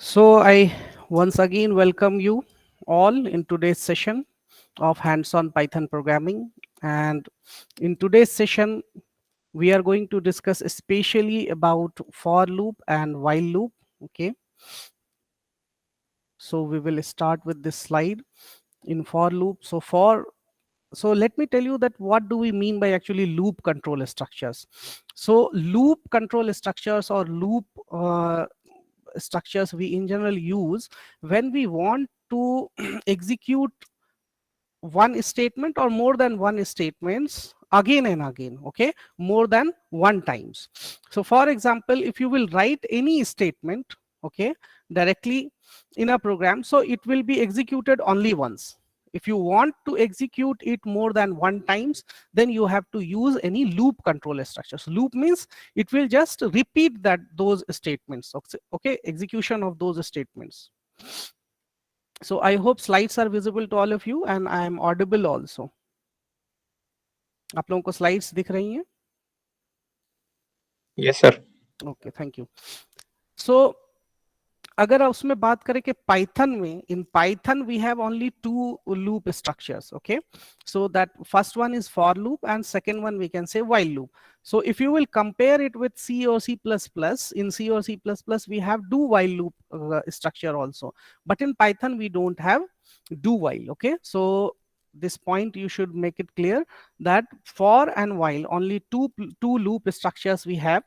So I once again welcome you all in today's session of hands-on Python programming. And in today's session, we are going to discuss especially about for loop and while loop. Okay. So we will start with this slide in for loop. So let me tell you that what do we mean by actually loop control structures. So loop control structures or loop structures we in general use when we want to execute one statement or more than one statements again and again, okay, more than one times. So for example, if you will write any statement, okay, directly in a program, so it will be executed only once. If you want to execute it more than one times, then you have to use any loop control structures. Loop means it will just repeat that those statements, okay, execution of those statements. So I hope slides are visible to all of you and I am audible also. आप लोगों को slides दिख रही हैं? Yes, sir. Okay, thank you. So अगर उसमें बात करें कि पाइथन में in Python we have only two loop structures okay so that first one is for loop and second one we can say while loop. So if you will compare it with C or C++, in C or C++ we have do while loop structure also, but in Python we don't have do while. Okay, so this point you should make it clear that for and while only two loop structures we have,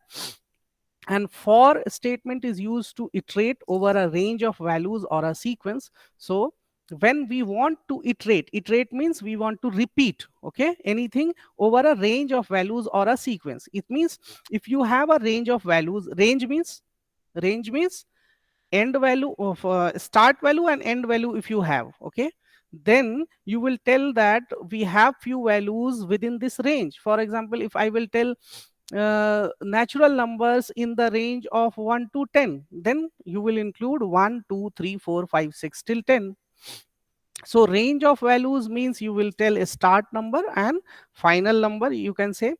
and for statement is used to iterate over a range of values or a sequence. So when we want to iterate means we want to repeat, okay, anything over a range of values or a sequence. It means if you have a range of values, range means end value of start value and end value if you have, okay, then you will tell that we have few values within this range. For example, if I will tell natural numbers in the range of 1 to 10, then you will include 1 2 3 4 5 6 till 10. So range of values means you will tell a start number and final number, you can say,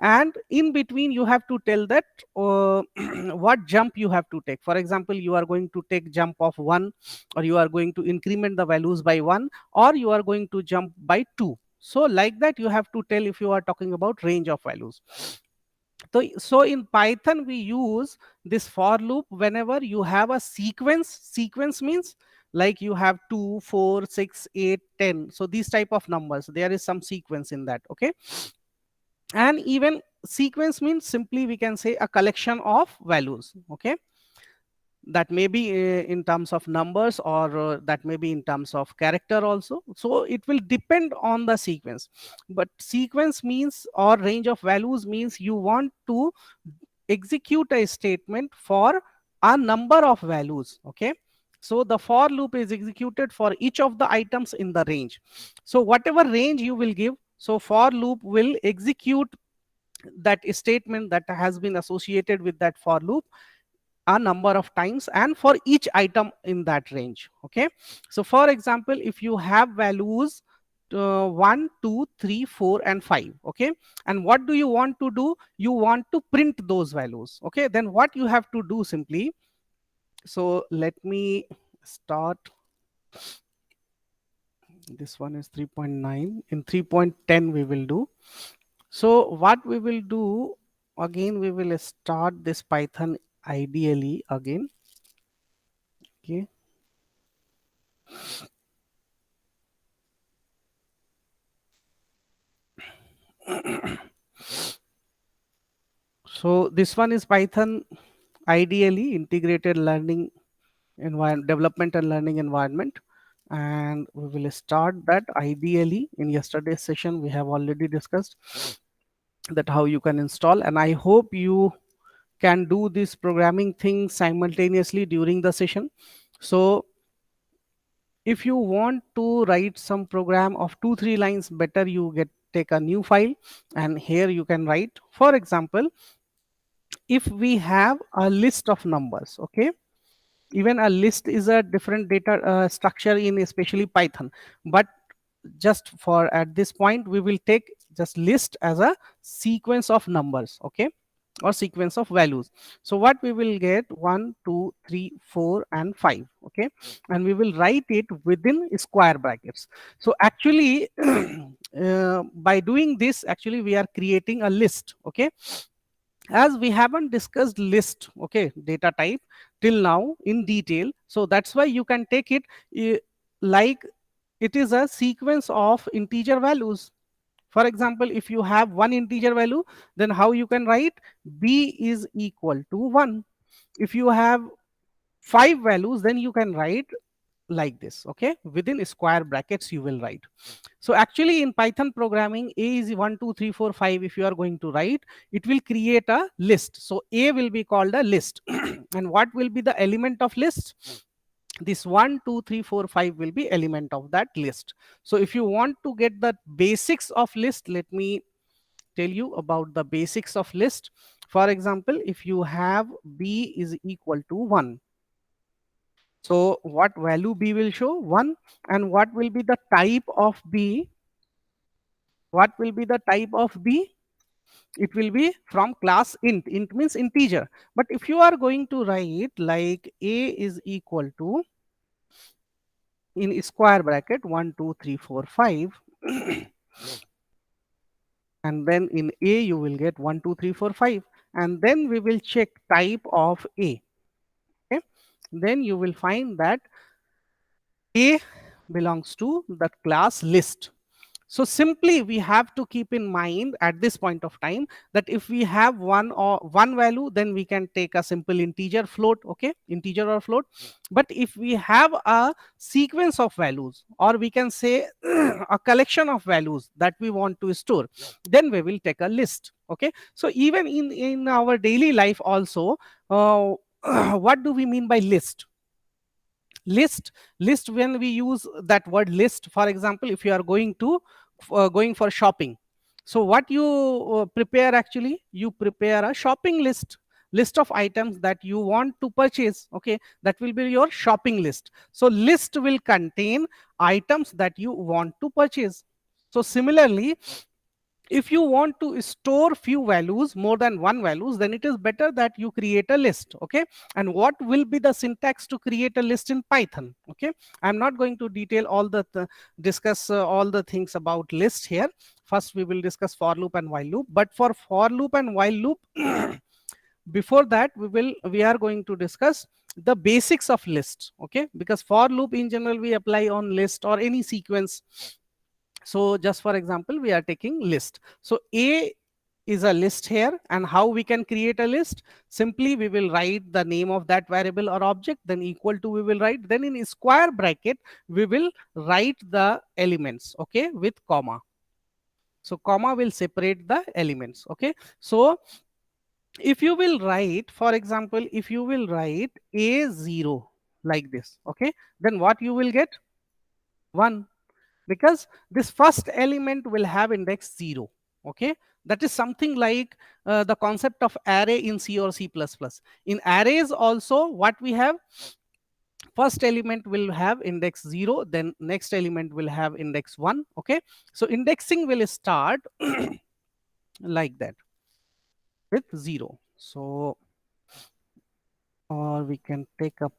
and in between you have to tell that what jump you have to take. For example, you are going to take jump of 1, or you are going to increment the values by 1, or you are going to jump by 2. So like that you have to tell if you are talking about range of values. So in Python we use this for loop whenever you have a sequence. Sequence means like you have 2 4 6 8 10, so these type of numbers, there is some sequence in that, okay. And even sequence means simply we can say a collection of values, okay, that may be in terms of numbers, or that may be in terms of character also. So it will depend on the sequence, but sequence means or range of values means you want to execute a statement for a number of values, okay. So the for loop is executed for each of the items in the range. So whatever range you will give, so for loop will execute that statement that has been associated with that for loop a number of times and for each item in that range, okay. So for example, if you have values 1 2 3 4 and 5, okay, and what do you want to do, you want to print those values, okay, then what you have to do simply, so let me start. This one is 3.9. In 3.10 we will do. So what we will do, again we will start this Python ideally again, okay. So this one is Python ideally integrated learning environment, development and learning environment, and we will start that ideally. In yesterday's session we have already discussed that how you can install, and I hope you can do this programming thing simultaneously during the session. So if you want to write some program of 2-3 lines, better you take a new file, and here you can write. For example, if we have a list of numbers, okay, even a list is a different data structure in especially Python, but just for at this point we will take just list as a sequence of numbers, okay. or sequence of values. So what we will get, 1 2 3 4 and 5, okay, and we will write it within square brackets. So actually by doing this, actually we are creating a list, okay, as we haven't discussed list, okay, data type till now in detail. So that's why you can take it like it is a sequence of integer values. For example, if you have one integer value, then how you can write, b is equal to 1. If you have 5 values, then you can write like this, okay, within square brackets you will write. So actually in Python programming, a is 1 2 3 4 5. If you are going to write, it will create a list. So a will be called a list and what will be the element of list? This 1 2 3 4 5 will be element of that list. So if you want to get the basics of list, let me tell you about the basics of list. For example, if you have b is equal to 1, so what value b will show? 1. And what will be the type of b? What will be the type of b? It will be from class int. Int means integer. But if you are going to write like a is equal to, in square bracket, 1 2 3 4 5 and then in a you will get 1 2 3 4 5, and then we will check type of a, okay, then you will find that a belongs to the class list. So simply we have to keep in mind at this point of time that if we have one value, then we can take a simple integer float, okay, integer or float. But if we have a sequence of values, or we can say a collection of values that we want to store, then we will take a list, okay. So even in our daily life also, what do we mean by list? List, when we use that word list, for example, if you are going to going for shopping, so what you prepare, actually you prepare a shopping list of items that you want to purchase, okay, that will be your shopping list. So list will contain items that you want to purchase. So similarly, if you want to store few values, more than one values, then it is better that you create a list, okay. And what will be the syntax to create a list in Python? Okay, I'm not going to detail all the discuss all the things about list here. First we will discuss for loop and while loop. But for for loop and while loop before that, we are going to discuss the basics of list, okay, because for loop in general we apply on list or any sequence. So just for example, we are taking list. So a is a list here, and how we can create a list? Simply we will write the name of that variable or object, then equal to we will write, then in square bracket we will write the elements, okay, with comma. So comma will separate the elements, okay. So if you will write, for example, if you will write a0 like this, okay, then what you will get? 1, because this first element will have index 0, okay. That is something like the concept of array in C or C++. In arrays also, what we have, first element will have index 0, then next element will have index 1, okay. So indexing will start like that with 0. So or we can take up,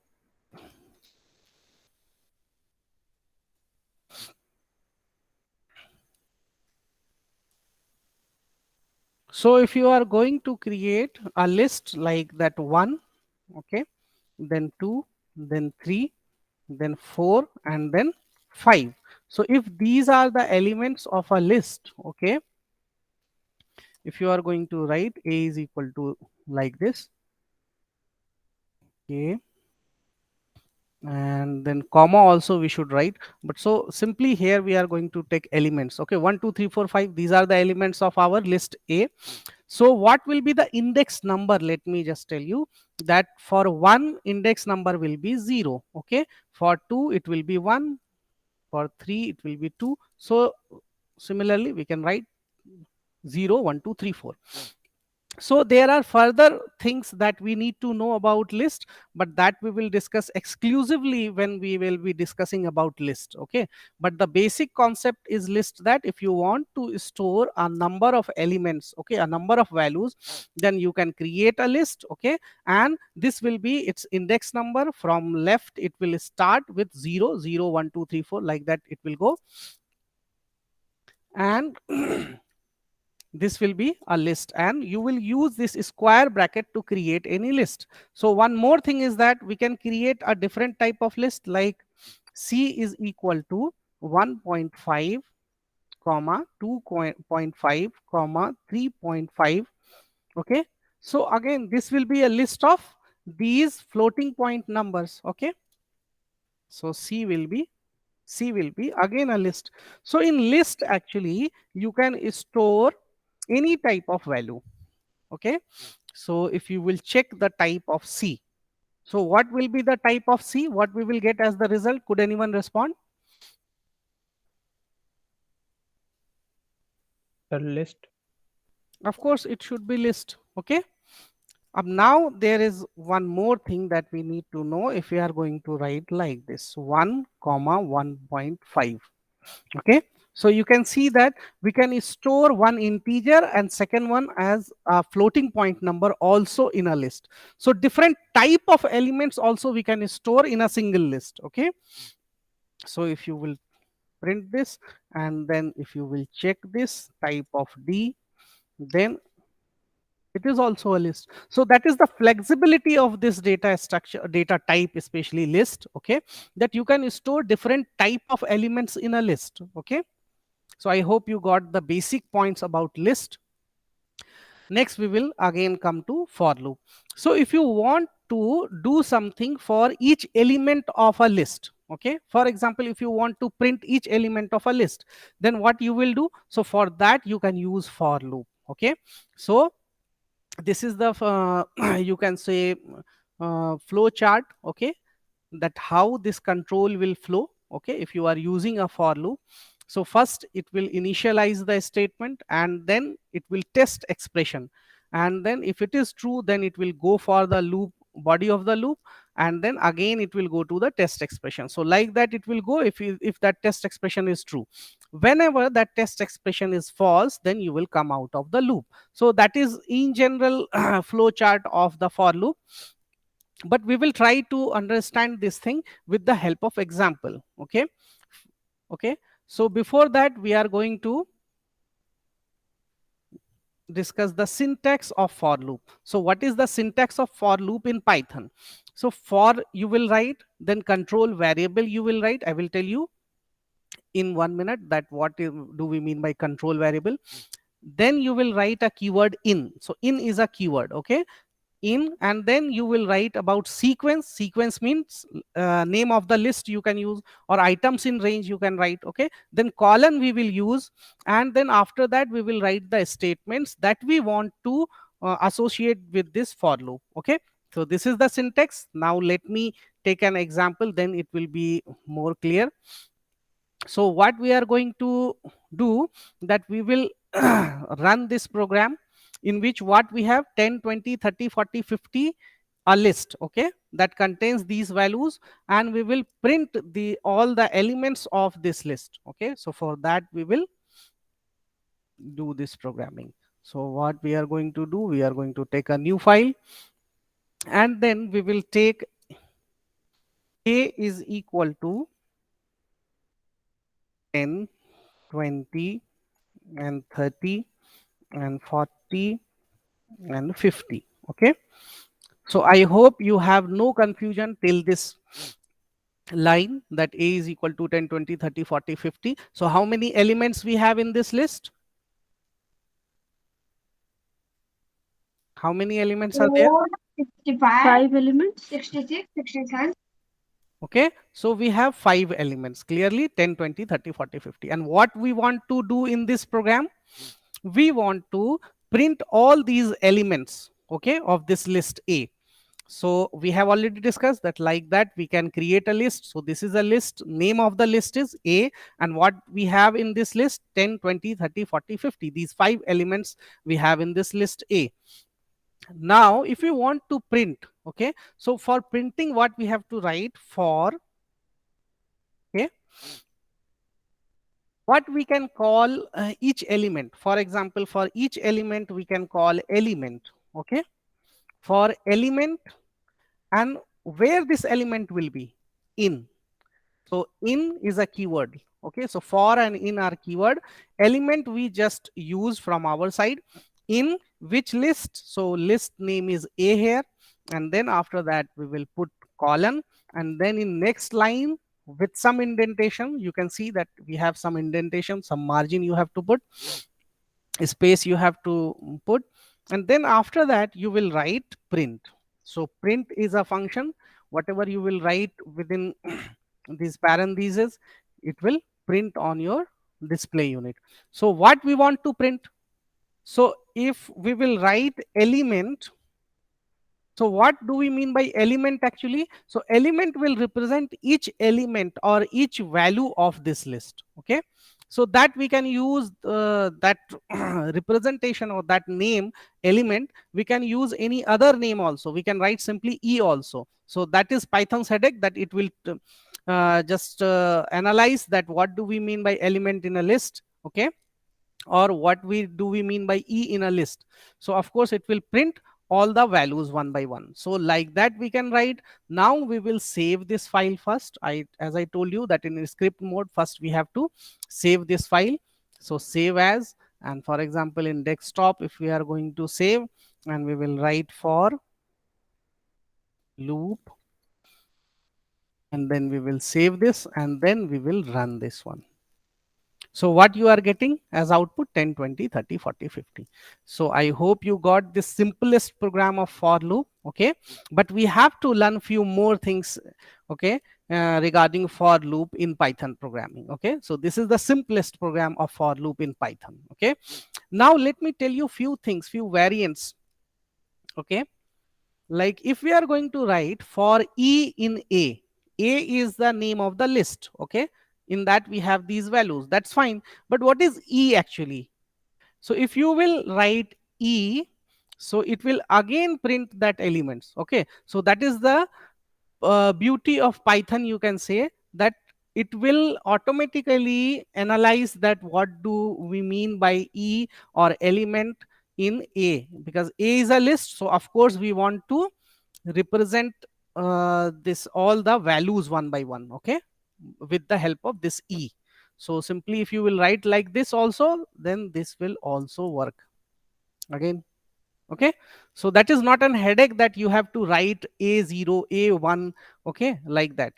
so if you are going to create a list like that, 1, okay, then 2, then 3, then 4, and then 5. So if these are the elements of a list, okay, if you are going to write a is equal to like this, okay, and then comma also we should write. But so simply here we are going to take elements, okay, 1 2 3 4 5, these are the elements of our list a. So what will be the index number? Let me just tell you that for 1 index number will be 0, okay, for 2 it will be 1, for 3 it will be 2. So similarly we can write 0 1 2 3 4. So there are further things that we need to know about list, but that we will discuss exclusively when we will be discussing about list. Okay, but the basic concept is list, that if you want to store a number of elements, okay, a number of values, then you can create a list. Okay, and this will be its index number. From left it will start with 0 0 1 2 3 4, like that it will go. And this will be a list, and you will use this square bracket to create any list. So one more thing is that we can create a different type of list, like c is equal to 1.5 comma 2.5 comma 3.5. Okay, so again this will be a list of these floating point numbers. Okay, so c will be again a list. So in list actually you can store any type of value. Okay, so if you will check the type of c, so what will be the type of c, what we will get as the result? Could anyone respond? The list. Of course it should be list. Okay, now there is one more thing that we need to know. If we are going to write like this 1 comma 1.5, okay, so you can see that we can store one integer and second one as a floating point number also in a list. So different type of elements also we can store in a single list. Okay, so if you will print this, and then if you will check this type of d, then it is also a list. So that is the flexibility of this data structure, data type, especially list. Okay, that you can store different type of elements in a list. Okay, so I hope you got the basic points about list. Next we will again come to for loop. So if you want to do something for each element of a list, okay, for example if you want to print each element of a list, then what you will do? So for that you can use for loop. Okay, so this is the you can say flow chart. Okay, that how this control will flow. Okay, if you are using a for loop, so first it will initialize the statement, and then it will test expression, and then if it is true then it will go for the loop, body of the loop, and then again it will go to the test expression. So like that it will go. If that test expression is true, whenever that test expression is false, then you will come out of the loop. So that is in general flow chart of the for loop, but we will try to understand this thing with the help of example. Okay, okay, so before that we are going to discuss the syntax of for loop. So what is the syntax of for loop in Python? So for you will write, then control variable you will write. I will tell you in 1 minute that do we mean by control variable. Then you will write a keyword in. So in is a keyword. Okay, in, and then you will write about sequence. Sequence means name of the list you can use, or items in range you can write. Okay, then colon we will use, and then after that we will write the statements that we want to associate with this for loop. Okay, so this is the syntax. Now let me take an example, then it will be more clear. So what we are going to do, that we will run this program in which what we have 10 20 30 40 50, a list. Okay, that contains these values, and we will print the all the elements of this list. Okay, so for that we will do this programming. So what we are going to do, we are going to take a new file, and then we will take a is equal to 10 20 and 30 and 40 and 50. Okay, so I hope you have no confusion till this line, that a is equal to 10 20 30 40 50. So how many elements we have in this list? How many elements are there? 65, 5 elements, 66, 67. Okay, so we have 5 elements, clearly 10 20 30 40 50. And what we want to do in this program, we want to print all these elements, okay, of this list A. So we have already discussed that like that we can create a list. So this is a list, name of the list is A, and what we have in this list 10 20 30 40 50, these 5 elements we have in this list A. Now if we want to print, okay, so for printing what we have to write for, okay, what we can call each element. For example, for each element we can call element, okay, for element, and where this element will be in. So in is a keyword, okay, so for and in are keyword. Element we just use from our side. In which list? So list name is A here, and then after that we will put colon, and then in next line with some indentation, you can see that we have some indentation, some margin you have to put, space you have to put, and then after that you will write print. So print is a function, whatever you will write within these parentheses, it will print on your display unit. So what we want to print? So if we will write element, so what do we mean by element actually? So element will represent each element or each value of this list. Okay. So that we can use that representation or that name element. We can use any other name also. We can write simply E also. So that is Python's headache, that it will just analyze that what do we mean by element in a list. Okay, or what we do we mean by E in a list. So of course it will print all the values one by one. So like that we can write. Now we will save this file first. As I told you that in script mode, first we have to save this file. So save as, and for example in desktop if we are going to save, and we will write for loop, and then we will save this, and then we will run this one. So what you are getting as output? 10, 20, 30, 40, 50. So I hope you got the simplest program of for loop. Okay, but we have to learn few more things, okay, regarding for loop in Python programming. Okay, so this is the simplest program of for loop in Python. Okay, now let me tell you few things, few variants. Okay, like if we are going to write for E in A is the name of the list. Okay, in that we have these values, that's fine. But what is E actually? So if you will write E, so it will again print that elements. Okay, so that is the beauty of Python, you can say, that it will automatically analyze that what do we mean by E or element in A, because A is a list. So of course we want to represent this all the values one by one. Okay, with the help of this E. So simply if you will write like this also, then this will also work again. Okay, so that is not an headache that you have to write A0 A1. Okay, like that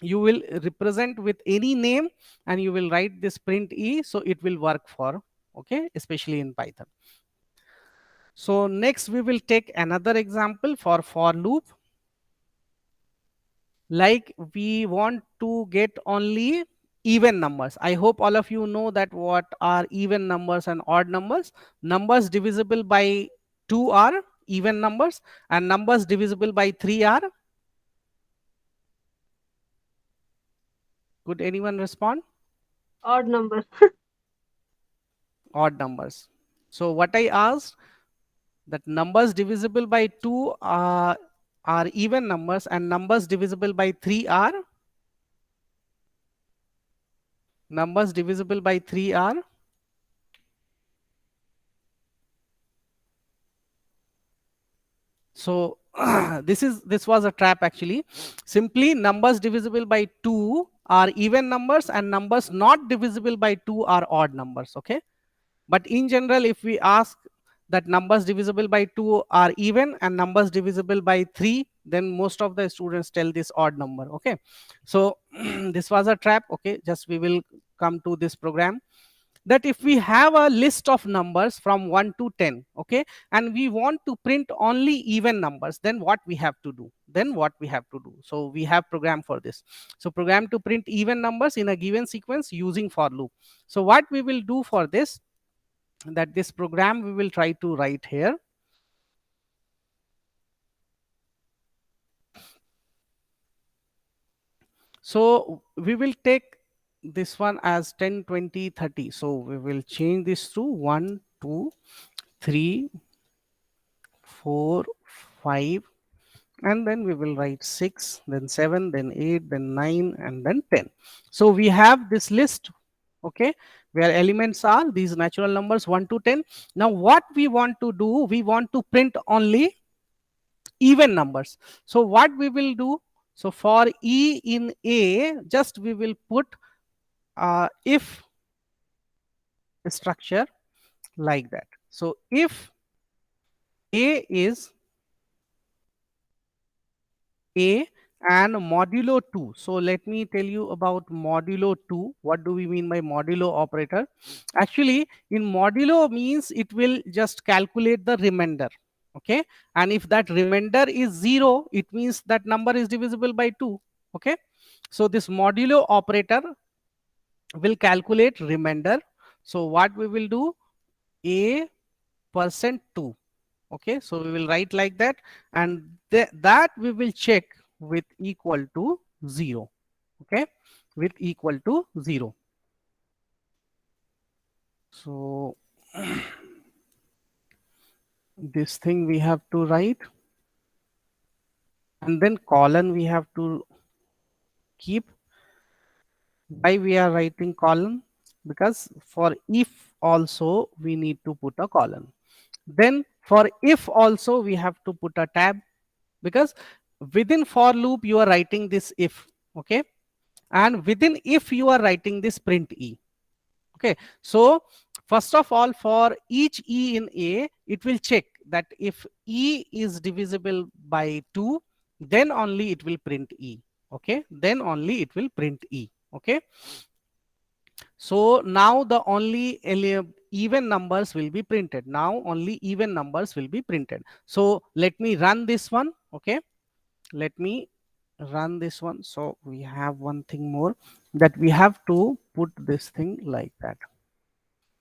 you will represent with any name, and you will write this print E, so it will work for, okay, especially in Python. So next we will take another example for loop. Like we want to get only even numbers. I hope all of you know that what are even numbers and odd numbers. Numbers divisible by 2 are even numbers, and numbers divisible by 3 are, could anyone respond? Odd number. Odd numbers. So what I asked, that numbers divisible by 2 are even numbers, and numbers divisible by 3 are, numbers divisible by 3 are, so this was a trap actually. Simply numbers divisible by 2 are even numbers, and numbers not divisible by 2 are odd numbers. Okay, but in general if we ask that numbers divisible by 2 are even and numbers divisible by 3, then most of the students tell this odd number. Okay, so this was a trap. Okay, just we will come to this program, that if we have a list of numbers from 1 to 10, okay, and we want to print only even numbers, then what we have to do? So we have program for this. So program to print even numbers in a given sequence using for loop. So what we will do for this, that this program we will try to write here. So we will take this one as 10, 20, 30. So we will change this to 1, 2, 3, 4, 5, and then we will write 6, then 7, then 8, then 9, and then 10. So we have this list, okay, where elements are these natural numbers 1 to 10. Now what we want to do, we want to print only even numbers. So what we will do, so for E in A, just we will put if structure like that. So if A is A and modulo 2. So let me tell you about modulo 2. What do we mean by modulo operator? Actually, in modulo means it will just calculate the remainder. Okay. And if that remainder is 0, it means that number is divisible by 2. Okay. So this modulo operator will calculate remainder. So what we will do, A percent 2. Okay, so we will write like that, and that we will check with equal to 0. Okay, with equal to 0. So this thing we have to write, and then colon we have to keep. Why we are writing colon? Because for if also we need to put a colon. Then for if also we have to put a tab, because within for loop you are writing this if. Okay, and within if you are writing this print E. Okay, so first of all, for each E in A, it will check that if E is divisible by 2, then only it will print E. Okay, then only it will print E. Okay, so now the only even numbers will be printed. Now only even numbers will be printed. So let me run this one. Okay, let me run this one. So we have one thing more, that we have to put this thing like that.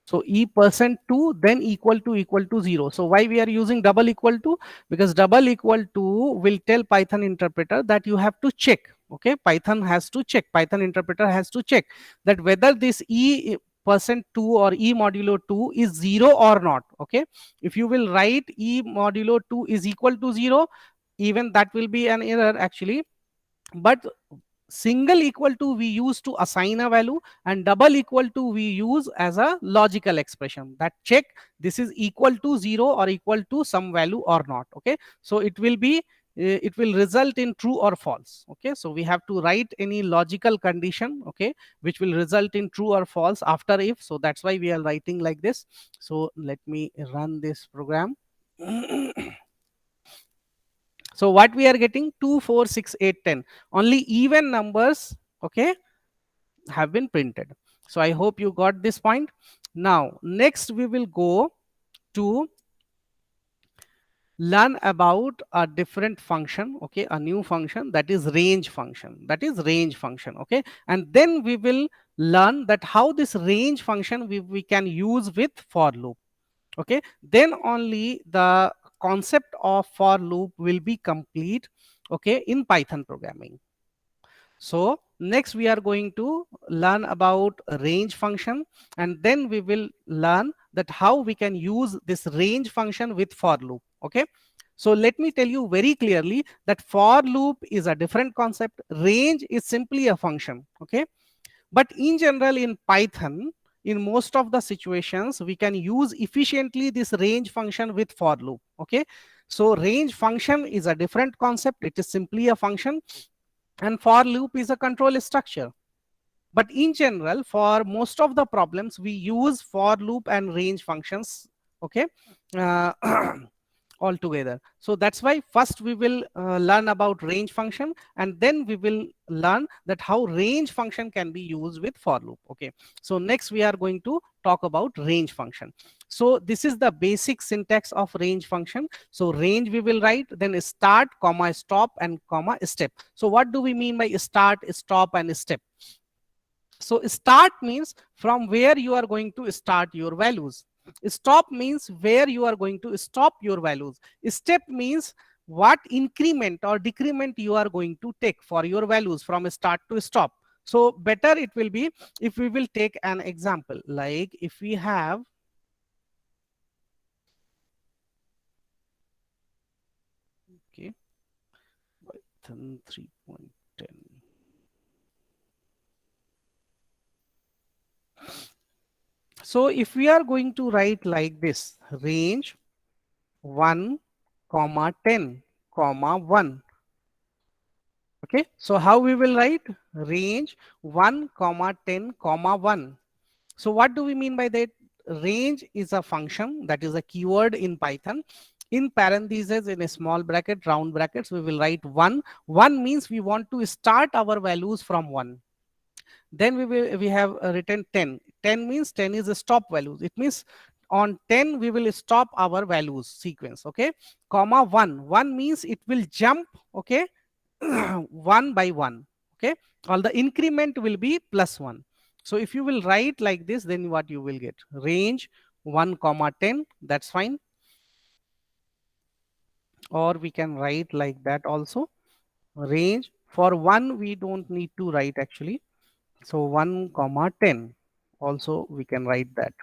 So E percent 2 then equal to 0. So why we are using double equal to? Because double equal to will tell Python interpreter that you have to check. Okay, Python has to check, Python interpreter has to check that whether this E percent 2 or E modulo 2 is 0 or not. Okay, if you will write E modulo 2 is equal to 0, even that will be an error actually. But single equal to we use to assign a value, and double equal to we use as a logical expression that check this is equal to 0 or equal to some value or not. Okay, so it will be it will result in true or false. Okay, so we have to write any logical condition, okay, which will result in true or false after if. So that's why we are writing like this. So let me run this program. So what we are getting, 2, 4, 6, 8, 10. Only even numbers, okay, have been printed. So I hope you got this point. Now, next we will go to learn about a different function, okay, a new function, that is range function. That is range function, okay. And then we will learn that how this range function we can use with for loop. Okay, then only the concept of for loop will be complete, okay, in Python programming. So next we are going to learn about range function, and then we will learn that how we can use this range function with for loop. Okay, so let me tell you very clearly that for loop is a different concept, range is simply a function. Okay, but in general in Python, in most of the situations we can use efficiently this range function with for loop. Okay, so range function is a different concept, it is simply a function, and for loop is a control structure. But in general, for most of the problems we use for loop and range functions. Okay, uh, all together. So that's why first we will learn about range function, and then we will learn that how range function can be used with for loop. Okay, so next we are going to talk about range function. So this is the basic syntax of range function. So range we will write, then start, comma, stop, and comma, step. So what do we mean by start, stop, and step? So start means from where you are going to start your values. Stop means where you are going to stop your values. Step means what increment or decrement you are going to take for your values from start to stop. So better it will be if we will take an example, like if we have Python 3.10. So if we are going to write like this, range 1, comma 10, comma 1. Okay, so how we will write? Range 1, comma 10, comma 1. So what do we mean by that? Range is a function, that is a keyword in Python. In parentheses, in a small bracket, round brackets, we will write 1. 1 means we want to start our values from 1. Then we have written 10. 10 means 10 is a stop values. It means on 10 we will stop our values sequence. Okay, comma 1. 1 means it will jump. Okay, one by one. Okay, all the increment will be plus 1. So if you will write like this, then what you will get? Range 1 comma 10. That's fine. Or we can write like that also. Range for 1 we don't need to write actually. So 1 comma 10 also we can write that.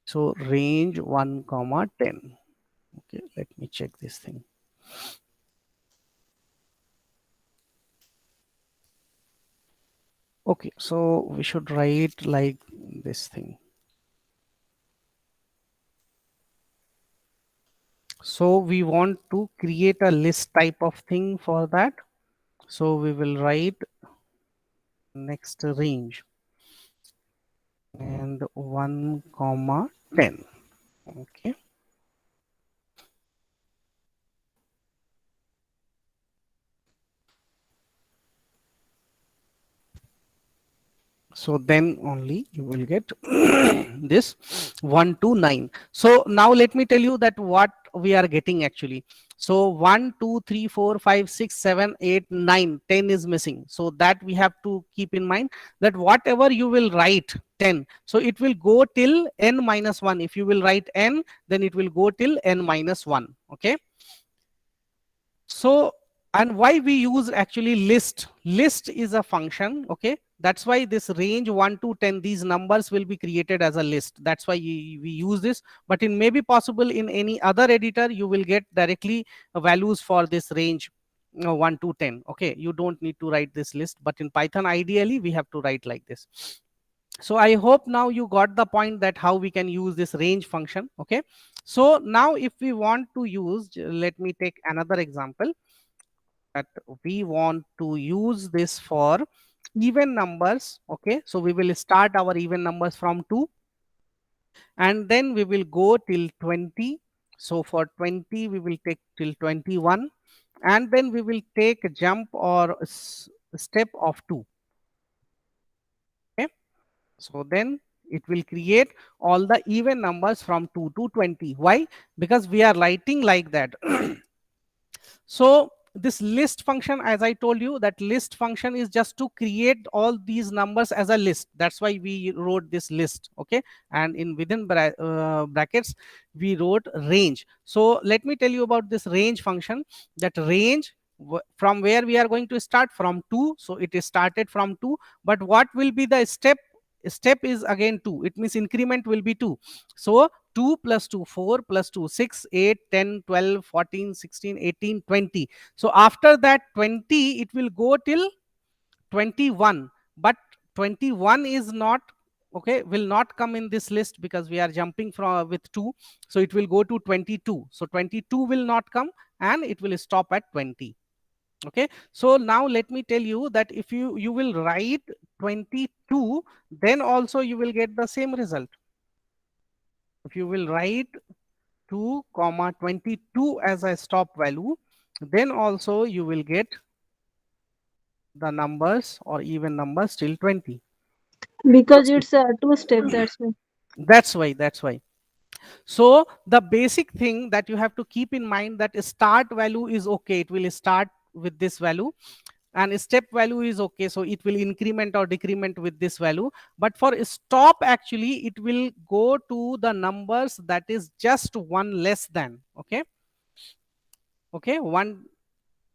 So range 1 comma 10. Okay, let me check this thing. Okay, so we should write like this thing. So we want to create a list type of thing for that. So we will write next range and 1 comma 10. Okay. So then only you will get this 1 to 9. So now let me tell you that what we are getting actually. So 1, 2, 3, 4, 5, 6, 7, 8, 9, 10 is missing. So that we have to keep in mind that whatever you will write 10, so it will go till n minus 1. If you will write n, then it will go till n minus 1. Okay. So, and why we use actually list? List is a function. Okay, that's why this range 1 to 10, these numbers will be created as a list. That's why we use this. But it may be possible in any other editor you will get directly values for this range 1 to 10. Okay, you don't need to write this list, but in Python ideally we have to write like this. So I hope now you got the point that how we can use this range function. Okay, so now if we want to use, let me take another example, that we want to use this for even numbers. Okay, so we will start our even numbers from 2 and then we will go till 20. So for 20 we will take till 21 and then we will take a jump or step of 2. Okay, so then it will create all the even numbers from 2 to 20. Why? Because we are writing like that. So this list function, as I told you, that list function is just to create all these numbers as a list. That's why we wrote this list. Okay, and in within brackets we wrote range. So let me tell you about this range function. That range, from where we are going to start, from 2. So it is started from 2, but what will be the step? Step is again 2. It means increment will be 2. So 2 plus 2, 4 plus 2, 6, 8, 10, 12, 14, 16, 18, 20. So after that 20, it will go till 21. But 21 is not, okay, will not come in this list because we are jumping from with 2. So it will go to 22. So 22 will not come and it will stop at 20. Okay, so now let me tell you that if you will write 22, then also you will get the same result. If you will write 2 comma 22 as a stop value, then also you will get the numbers or even numbers till 20. Because it's a two-step, that's why. That's why. So the basic thing that you have to keep in mind, that start value is okay, it will start with this value, and step value is okay, so it will increment or decrement with this value. But for stop, actually it will go to the numbers that is just one less than. Okay, one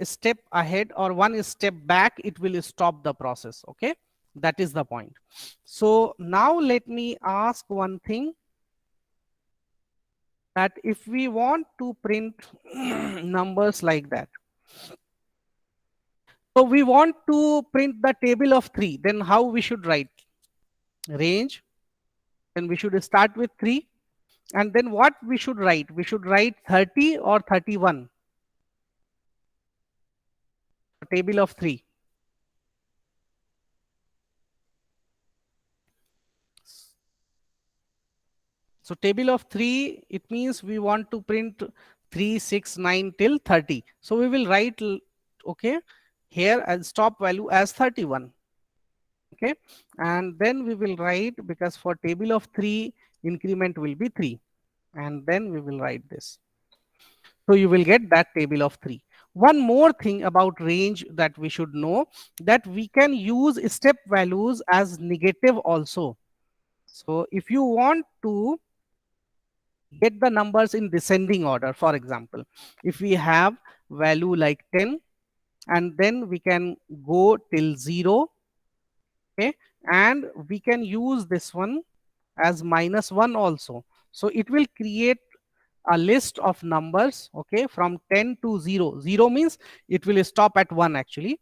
step ahead or one step back, it will stop the process. Okay, that is the point. So now let me ask one thing, that if we want to print numbers like that, So we want to print the table of 3. Then how we should write? Range. Then we should start with 3. And then what we should write? We should write 30 or 31. Table of 3. So table of 3, it means we want to print 3, 6, 9 till 30. So we will write, okay, here and stop value as 31. Okay, and then we will write, because for table of 3 increment will be 3, and then we will write this. So you will get that table of 3. One more thing about range that we should know, that we can use step values as negative also. So if you want to get the numbers in descending order, for example, if we have value like 10, and then we can go till 0, okay, and we can use this one as -1 also. So it will create a list of numbers, okay, from 10 to 0. 0 means it will stop at 1 actually,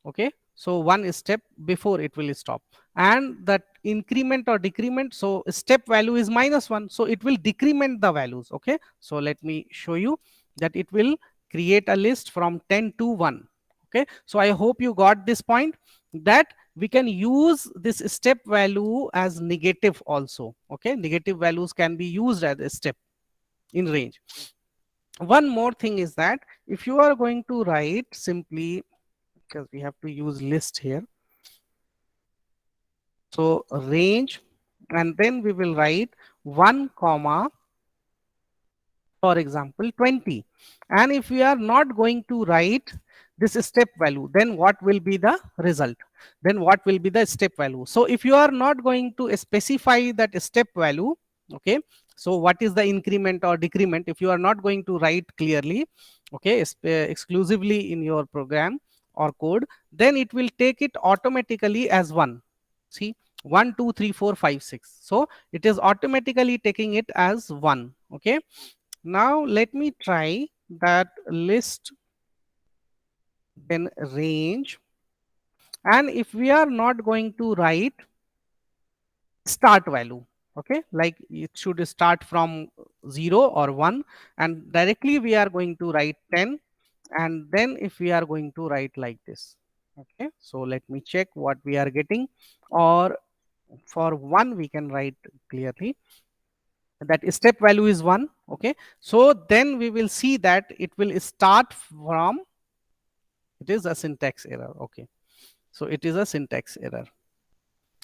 okay. So one step before it will stop, and that increment or decrement, so step value is -1, so it will decrement the values, okay. So let me show you that it will create a list from 10 to 1, okay. So I hope you got this point, that we can use this step value as negative also, okay. Negative values can be used as a step in range. One more thing is that if you are going to write simply, because we have to use list here, so range, and then we will write 1 comma, for example 20. And if we are not going to write this step value, then what will be the result? Then what will be the step value? So if you are not going to specify that step value, okay, so what is the increment or decrement, if you are not going to write clearly, okay, exclusively in your program or code, then it will take it automatically as 1. See, 1 2 3 4 5 6, so it is automatically taking it as 1, okay. Now let me try that list, then range, and if we are not going to write start value, okay, like it should start from 0 or 1, and directly we are going to write 10, and then if we are going to write like this, okay. So let me check what we are getting, or for 1 we can write clearly that step value is 1, okay. So then we will see that it will start from, it is a syntax error, okay. So it is a syntax error.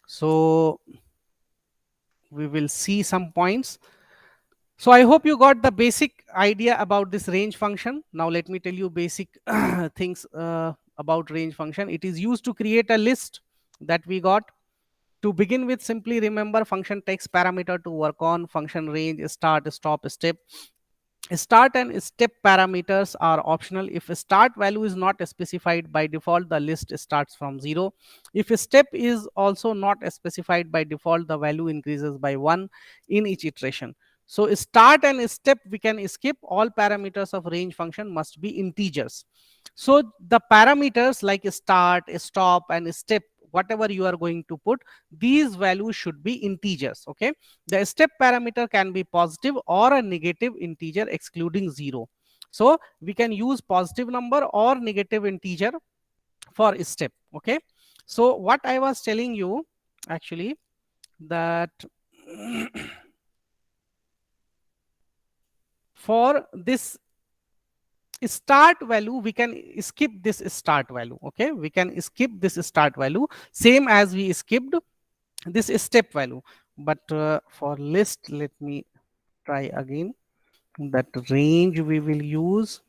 So we will see some points. So I hope you got the basic idea about this range function. Now let me tell you basic things about range function. It is used to create a list that we got. To begin with, simply remember function takes parameter to work on. Function range, start, stop, step. Start and step parameters are optional. If a start value is not specified by default, the list starts from 0. If a step is also not specified by default, the value increases by 1 in each iteration. So start and step we can skip. All parameters of range function must be integers. So the parameters like start, stop and step, whatever you are going to put, these values should be integers, okay. The step parameter can be positive or a negative integer excluding 0. So we can use positive number or negative integer for step, okay. So what I was telling you actually, that for this start value we can skip this start value, okay. We can skip this start value, same as we skipped this step value. But for list, let me try again. That range we will use,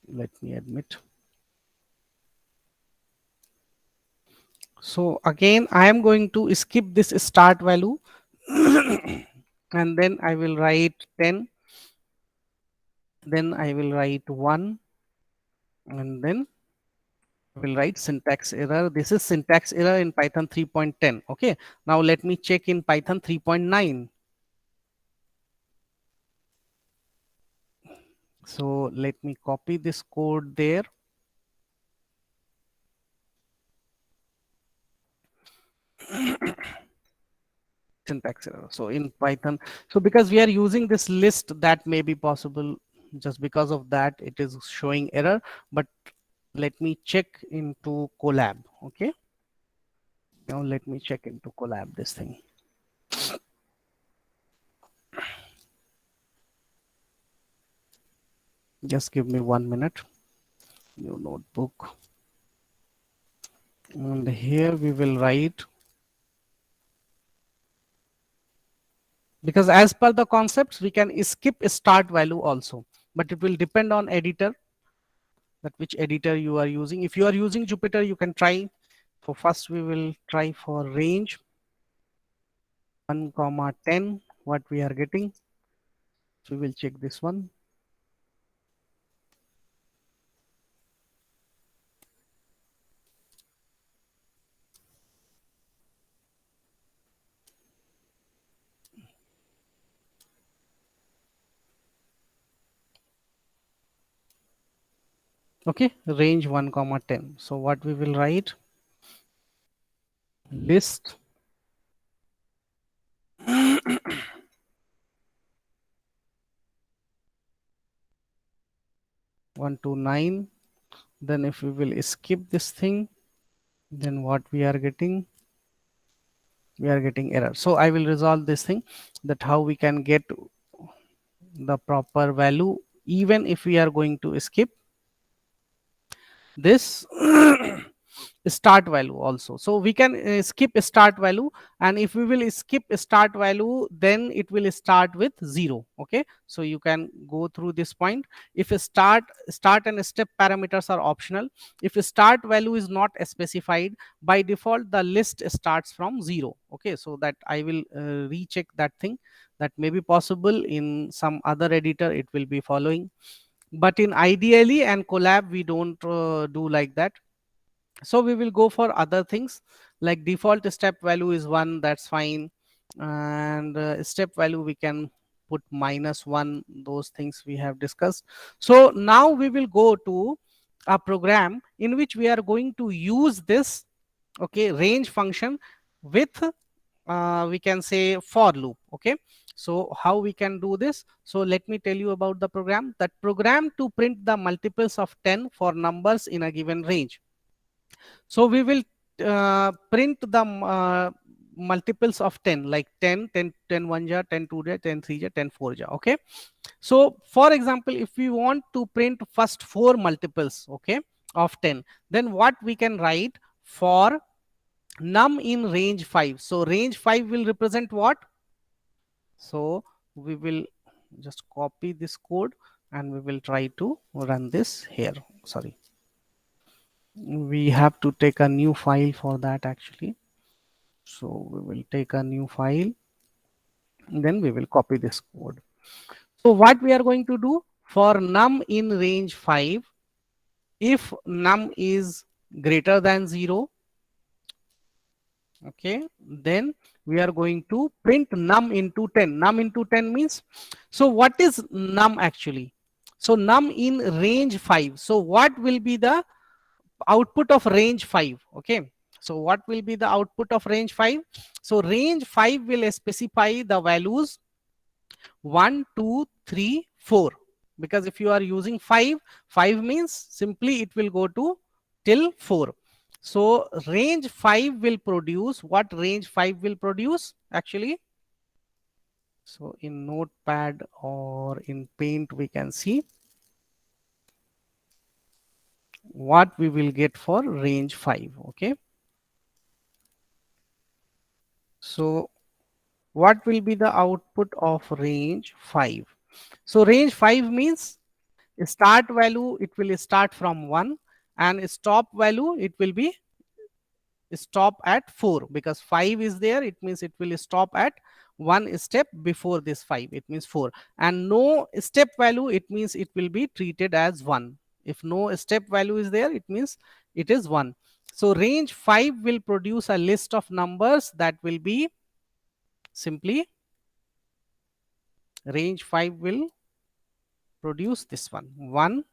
let me admit. So again I am going to skip this start value and then I will write 10, then I will write 1, and then I will write syntax error. This is syntax error in Python 3.10, okay. Now let me check in Python 3.9. So let me copy this code there. Syntax error. So in Python, so because we are using this list, that may be possible. Just because of that, it is showing error. But let me check into Colab. Okay. Now let me check into Colab this thing. Just give me 1 minute. New notebook. And here we will write, because as per the concepts, we can skip start value also, but it will depend on editor, that which editor you are using. If you are using Jupyter, you can try. So first we will try for range 1 comma 10, what we are getting. So we will check this one. Okay, range 1 comma 10. So what we will write, list 1 to 9. Then if we will skip this thing, then what we are getting, we are getting error. So I will resolve this thing, that how we can get the proper value even if we are going to skip this start value also. So we can skip start value, and if we will skip start value, then it will start with 0. Okay, so you can go through this point. If a start and step parameters are optional, if a start value is not specified, by default the list starts from 0. Okay, so that I will recheck that thing. That may be possible in some other editor, it will be following, but in ideally and Colab we don't do like that. So we will go for other things, like default step value is 1, that's fine, and step value we can put -1. Those things we have discussed. So now we will go to a program in which we are going to use this, okay, range function with we can say for loop. Okay, so how we can do this? So let me tell you about the program. That program to print the multiples of 10 for numbers in a given range. So we will print the multiples of 10, like 10, 10, 10 1 ja, 10 2 ja, 10 3 ja, 10 4 ja. Okay, so for example, if we want to print first 4 multiples, okay, of 10, then what we can write, for num in range 5. So range 5 will represent what? So we will just copy this code and we will try to run this here. Sorry, we have to take a new file for that actually. So we will take a new file, then we will copy this code. So what we are going to do, for num in range 5, if num is greater than 0, okay, then we are going to print num into 10. Num into 10 means, so what is num actually? So num in range 5. So what will be the output of range 5? Okay, so what will be the output of range 5? So range 5 will specify the values 1 2 3 4, because if you are using 5, 5 means simply it will go to till 4. So range 5 will produce what? Range 5 will produce actually, so in Notepad or in Paint we can see what we will get for range 5. Okay, so what will be the output of range 5? So range 5 means start value, it will start from 1, and stop value, it will be stop at 4, because 5 is there, it means it will stop at one step before this 5, it means 4, and no step value, it means it will be treated as 1. If no step value is there, it means it is 1. So range 5 will produce a list of numbers that will be simply, range 5 will produce this one, 1,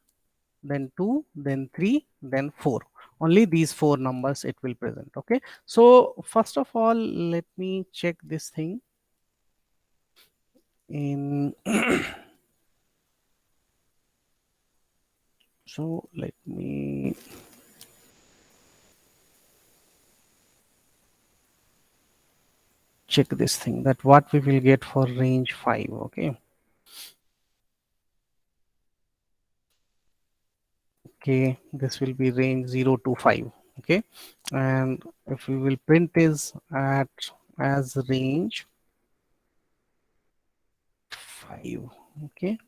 then 2, then 3, then 4. Only these 4 numbers it will present. Okay, so first of all, let me check this thing in so let me check this thing, that what we will get for range 5. Okay, okay, this will be range 0 to 5. Okay, and if we will print is at as range 5. Okay,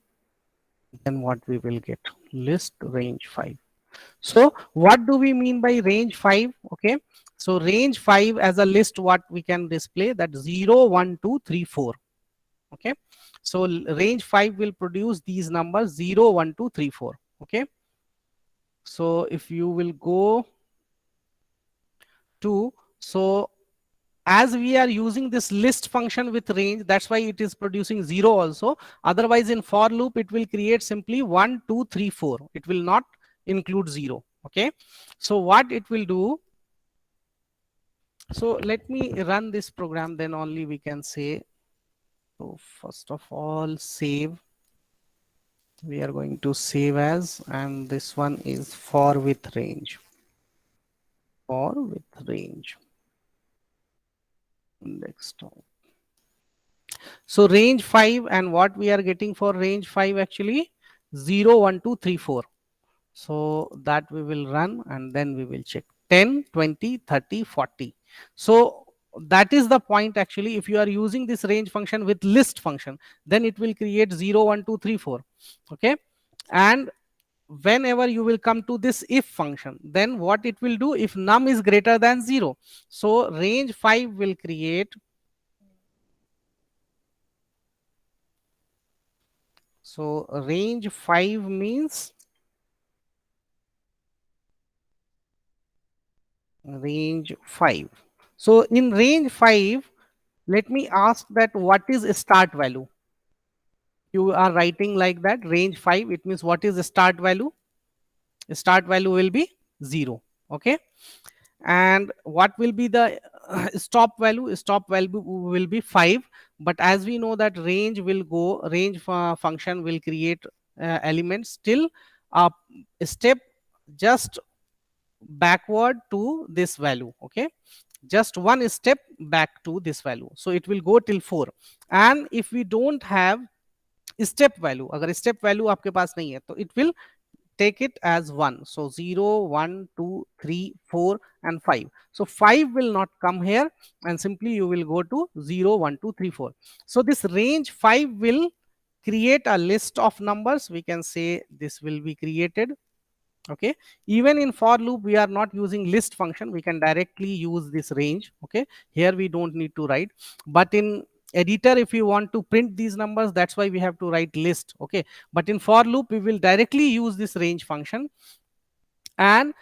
then what we will get, list range 5. So what do we mean by range 5? Okay, so range 5 as a list, what we can display, that 0 1 2 3 4. Okay, so range 5 will produce these numbers 0 1 2 3 4. Okay, so if you will go to, so as we are using this list function with range, that's why it is producing 0 also. Otherwise in for loop it will create simply 1 2 3 4, it will not include 0. Okay, so what it will do, so let me run this program, then only we can say. So first of all, save, we are going to save as, and this one is for with range, for with range desktop. So range 5, and what we are getting for range 5 actually 0 1 2 3 4. So that we will run and then we will check 10 20 30 40. So that is the point actually, if you are using this range function with list function, then it will create 0 1 2 3 4. Okay, and whenever you will come to this if function, then what it will do, if num is greater than 0, so range 5 will create, so range 5 means range 5. So in range 5, let me ask that what is a start value? You are writing like that, range 5, it means what is the start value? Start value will be 0. Okay, and what will be the stop value? Stop value will be 5. But as we know that range will go, range function will create elements till a step just backward to this value. Okay, just one step back to this value, so it will go till 4. And if we don't have step value, agar step value aapke paas nahi hai, तो it will take it as 1. So 0 1 2 3 4 and 5. So 5 will not come here, and simply you will go to 0 1 2 3 4. So this range 5 will create a list of numbers, we can say this will be created. Okay, even in for loop we are not using list function, we can directly use this range. Okay, here we don't need to write, but in editor if you want to print these numbers, that's why we have to write list. Okay, but in for loop we will directly use this range function, and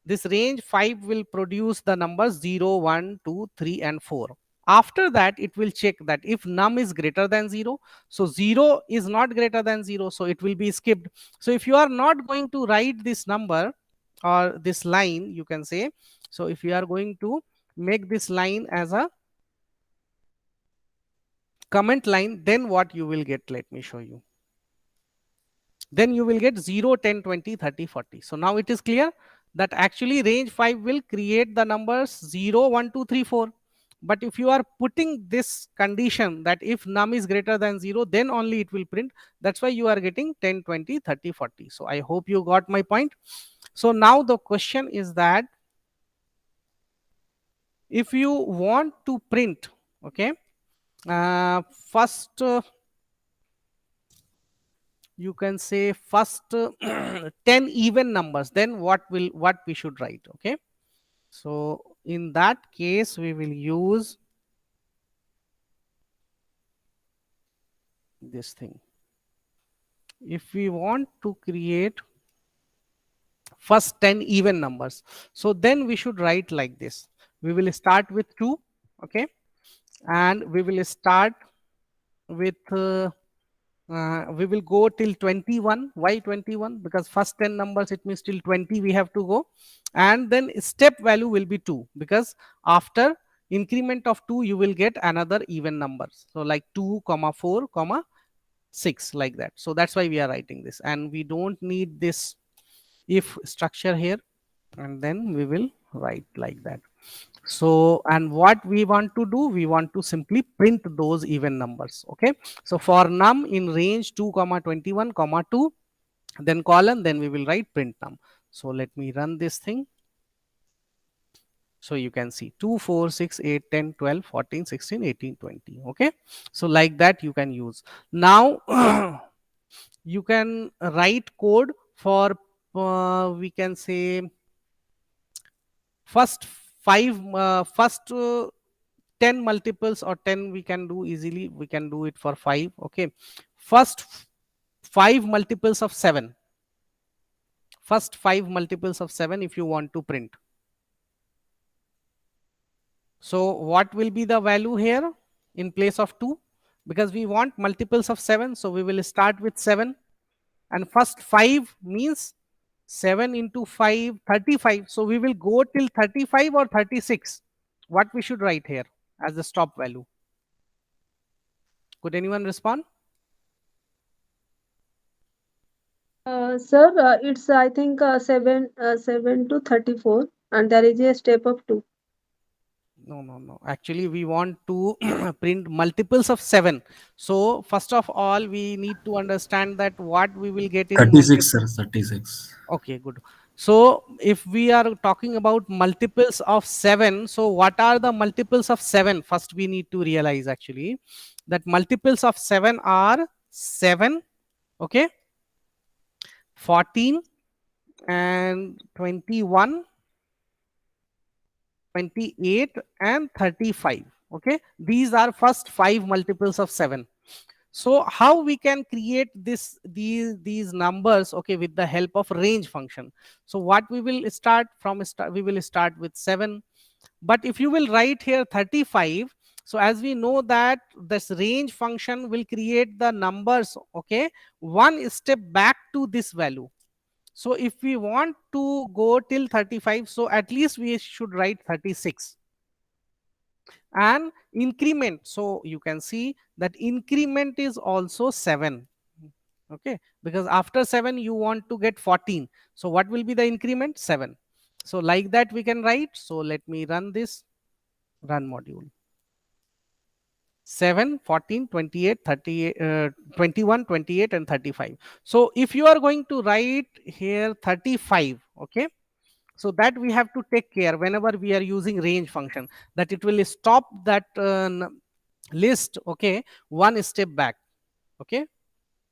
this range 5 will produce the numbers 0 1 2 3 and 4. After that it will check that if num is greater than 0, so 0 is not greater than 0, so it will be skipped. So if you are not going to write this number or this line, you can say, so if you are going to make this line as a comment line, then what you will get, let me show you. Then you will get 0 10 20 30 40. So now it is clear that actually range 5 will create the numbers 0 1 2 3 4. But if you are putting this condition that if num is greater than 0, then only it will print. That's why you are getting 10 20 30 40. So I hope you got my point. So now the question is that if you want to print, okay, first you can say first 10 even numbers, then what we should write. Okay, so in that case we will use this thing. If we want to create first 10 even numbers, so then we should write like this. We will start with 2. Okay, and we will start with we will go till 21. Why 21? Because first 10 numbers, it means till 20 we have to go, and then step value will be 2, because after increment of 2 you will get another even numbers, so like 2 comma 4 comma 6, like that. So that's why we are writing this, and we don't need this if structure here, and then we will write like that. So, and what we want to do, we want to simply print those even numbers. Okay, so for num in range 2 comma 21 comma 2, then colon, then we will write print num. So let me run this thing. So you can see 2 4 6 8 10 12 14 16 18 20. Okay, so like that you can use. Now you can write code for we can say first first 10 multiples, or 10 we can do easily, we can do it for 5. Okay, first 5 multiples of 7, first 5 multiples of 7 if you want to print. So what will be the value here in place of 2? Because we want multiples of 7, so we will start with 7, and first 5 means 7 into 5 35, so we will go till 35 or 36. What we should write here as the stop value? Could anyone respond? Sir, it's I think 7 to 34, and there is a step of 2. No. Actually, we want to print multiples of 7. So first of all, we need to understand that what we will get in 36, multiple. sir. 36. Okay, good. So if we are talking about multiples of 7, so what are the multiples of 7? First, we need to realize actually that multiples of 7 are 7, okay, 14 and 21, 28 and 35. Okay, these are first 5 multiples of 7. So how we can create these numbers, okay, with the help of range function? So what we will start from, we will start with 7, but if you will write here 35, so as we know that this range function will create the numbers, okay, one step back to this value. So if we want to go till 35, so at least we should write 36 and increment. So you can see that increment is also 7. Okay, because after 7 you want to get 14. So what will be the increment? 7. So like that we can write. So let me run this, run module. 7, 14, 28, 38, 21, 28 and 35. So if you are going to write here 35, okay, so that we have to take care whenever we are using range function, that it will stop that list, okay, one step back, okay,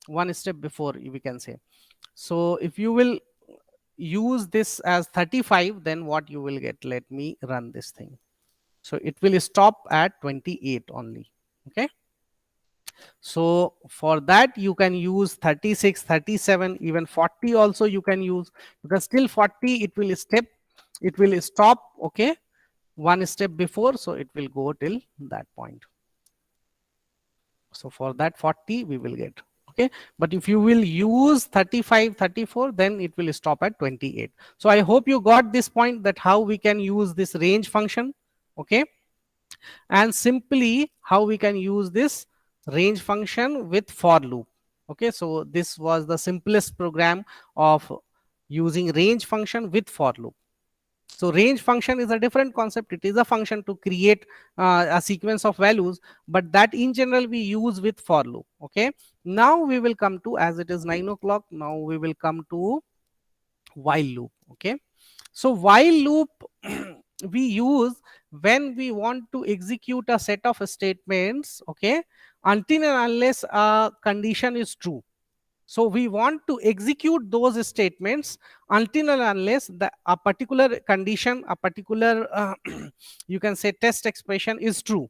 one step before, we can say. So if you will use this as 35, then what you will get, let me run this thing. So it will stop at 28 only. Okay, so for that you can use 36, 37, even 40 also you can use, because till 40 it will stop, okay, one step before, so it will go till that point. So for that 40 we will get, okay, but if you will use 35, 34, then it will stop at 28. So I hope you got this point, that how we can use this range function, okay, and simply how we can use this range function with for loop. Okay, so this was the simplest program of using range function with for loop. So range function is a different concept. It is a function to create a sequence of values, but that in general we use with for loop. Okay, now we will come to, as it is 9 o'clock, now we will come to while loop. Okay, so while loop we use when we want to execute a set of statements, okay, until and unless a condition is true. So we want to execute those statements until and unless a particular condition, a particular you can say test expression is true.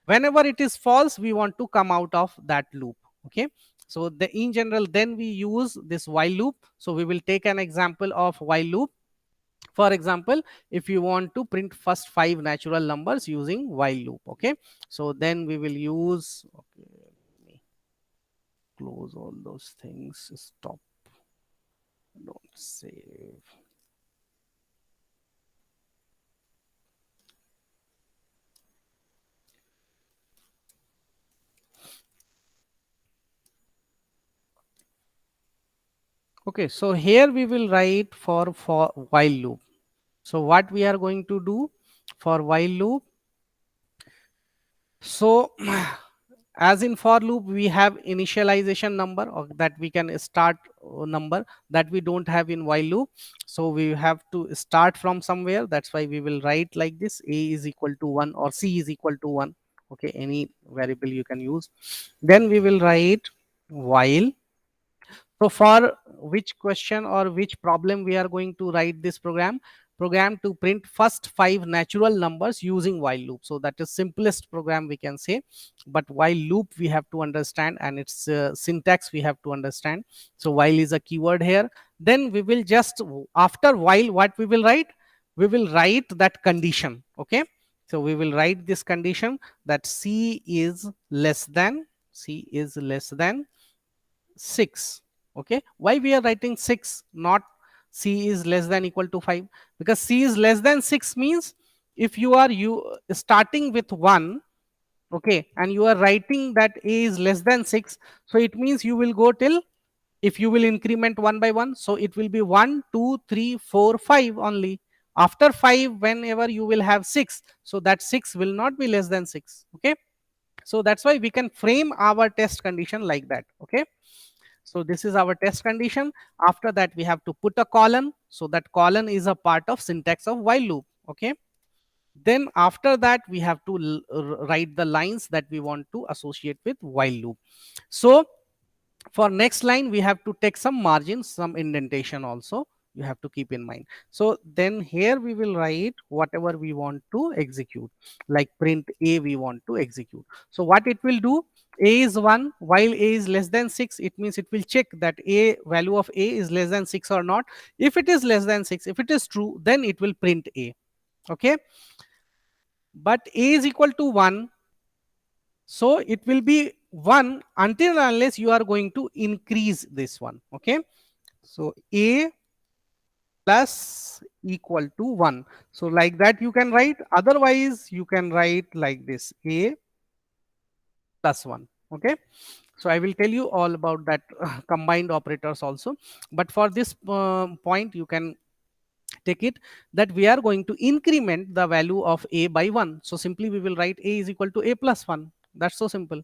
Whenever it is false, we want to come out of that loop. Okay, so in general then we use this while loop. So we will take an example of while loop. For example, if you want to print first 5 natural numbers using while loop, okay, so then we will use, okay, close all those things, stop, don't save. Okay, so here we will write for while loop. So what we are going to do for while loop, so as in for loop we have initialization number, or that we can start number, that we don't have in while loop. So we have to start from somewhere. That's why we will write like this: a is equal to 1 or c is equal to 1. Okay, any variable you can use. Then we will write while. So for which question or which problem we are going to write this program to print first 5 natural numbers using while loop. So that is simplest program we can say, but while loop we have to understand, and its syntax we have to understand. So while is a keyword here. Then we will just, after while, what we will write, we will write that condition. Okay, so we will write this condition that c is less than 6. Okay, why we are writing 6, not c is less than equal to 5? Because c is less than 6 means, if you are starting with 1, okay, and you are writing that a is less than 6, so it means you will go till, if you will increment one by one, so it will be 1 2 3 4 5 only. After 5, whenever you will have 6, so that 6 will not be less than 6. Okay, so that's why we can frame our test condition like that. Okay, so this is our test condition. After that, we have to put a colon. So that colon is a part of syntax of while loop. Okay. Then after that, we have to write the lines that we want to associate with while loop. So for next line, we have to take some margins, some indentation also you have to keep in mind. So then here we will write whatever we want to execute, like print a we want to execute. So what it will do, a is 1, while a is less than 6, it means it will check that a value of a is less than 6 or not. If it is less than 6, if it is true, then it will print a. Okay, but a is equal to 1, so it will be 1 until unless you are going to increase this one. Okay, so a plus equal to 1. So like that you can write, otherwise you can write like this: a plus 1. Okay, so I will tell you all about that combined operators also, but for this point you can take it that we are going to increment the value of a by 1. So simply we will write a is equal to a plus 1. That's so simple.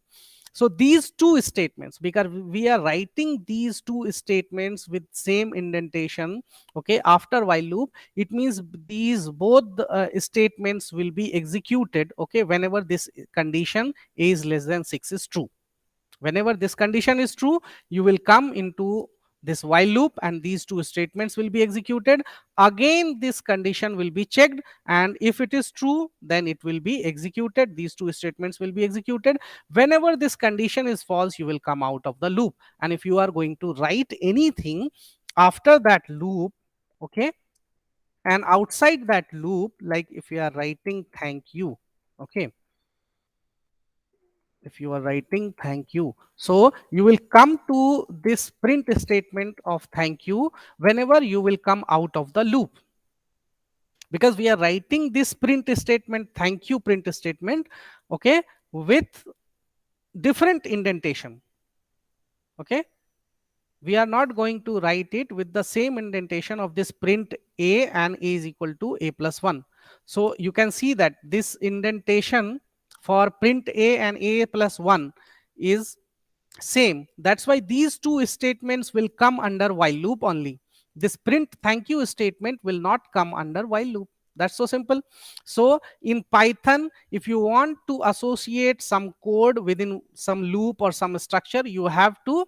So these two statements, because we are writing these two statements with same indentation, okay, after while loop, it means these both statements will be executed, okay, whenever this condition a is less than 6 is true. Whenever this condition is true, you will come into this while loop and these two statements will be executed. Again, this condition will be checked, and if it is true, then it will be executed. These two statements will be executed. Whenever this condition is false, you will come out of the loop. And if you are going to write anything after that loop, okay, and outside that loop, like if you are writing thank you, okay, if you are writing thank you, so you will come to this print statement of thank you whenever you will come out of the loop, because we are writing this print statement, thank you print statement, okay, with different indentation. Okay, we are not going to write it with the same indentation of this print a and a is equal to a plus 1. So you can see that this indentation for print a and a plus 1 is same. That's why these two statements will come under while loop only. This print thank you statement will not come under while loop. That's so simple. So in Python, if you want to associate some code within some loop or some structure, you have to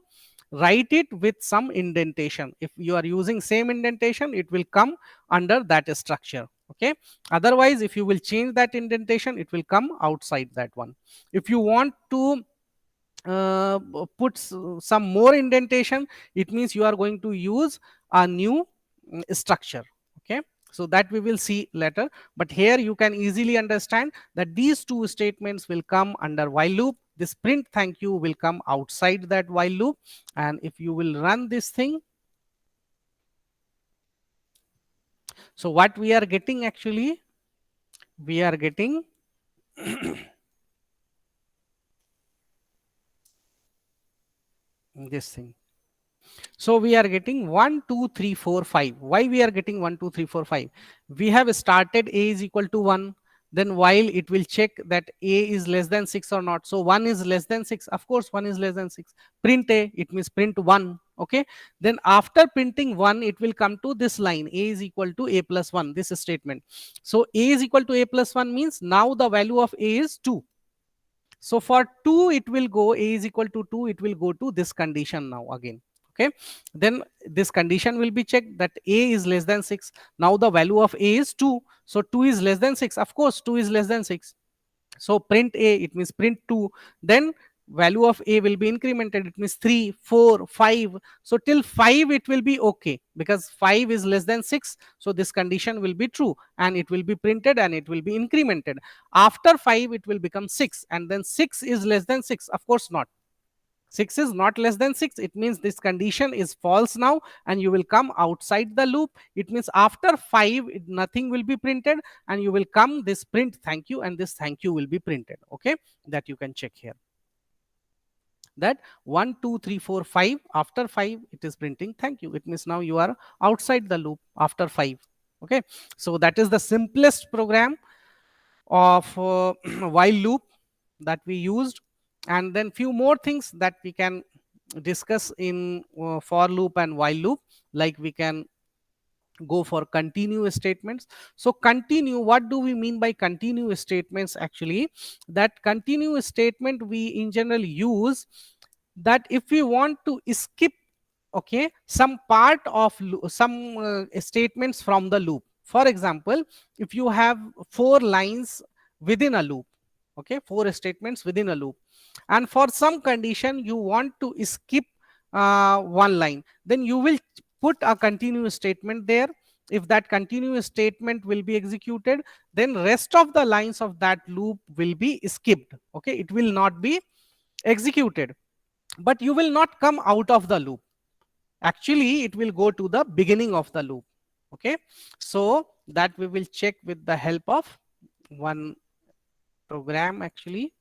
write it with some indentation. If you are using same indentation, it will come under that structure. Okay, otherwise if you will change that indentation, it will come outside that one. If you want to put some more indentation, it means you are going to use a new structure. Okay, so that we will see later, but here you can easily understand that these two statements will come under while loop. this print thank you will come outside that while loop. And if you will run this thing, so what we are getting actually, we are getting this thing. So we are getting 1, 2, 3, 4, 5. Why we are getting 1, 2, 3, 4, 5? We have started a is equal to 1. Then while it will check that a is less than 6 or not. So 1 is less than 6. Of course, 1 is less than 6. Print a, it means print 1. Okay. Then after printing 1, it will come to this line, a is equal to a plus 1, this statement. So a is equal to a plus 1 means now the value of a is 2. So for 2, it will go, a is equal to 2, it will go to this condition now again. Okay. Then this condition will be checked that a is less than 6. Now the value of a is 2. So 2 is less than 6. Of course, 2 is less than 6. So print a, it means print 2. Then value of a will be incremented, it means 3, 4, 5. So till 5 it will be okay, because 5 is less than 6. So this condition will be true and it will be printed and it will be incremented. After 5 it will become 6, and then 6 is less than 6. Of course not. 6 is not less than 6. It means this condition is false now and you will come outside the loop. It means after 5 nothing will be printed and you will come this print thank you, and this thank you will be printed. Okay, that you can check here, that 1, 2, 3, 4, 5. After 5 it is printing thank you. It means now you are outside the loop after 5. Okay, so that is the simplest program of while loop that we used. And then few more things that we can discuss in for loop and while loop, like we can go for continuous statements. So continue, what do we mean by continuous statements? Actually, that continuous statement we in general use that if we want to skip, okay, some part of some statements from the loop. For example, if you have 4 lines within a loop, okay, 4 statements within a loop, and for some condition you want to skip one line, then you will put a continuous statement there. If that continuous statement will be executed, then rest of the lines of that loop will be skipped. Okay, it will not be executed, but you will not come out of the loop. Actually it will go to the beginning of the loop. Okay, so that we will check with the help of one program actually.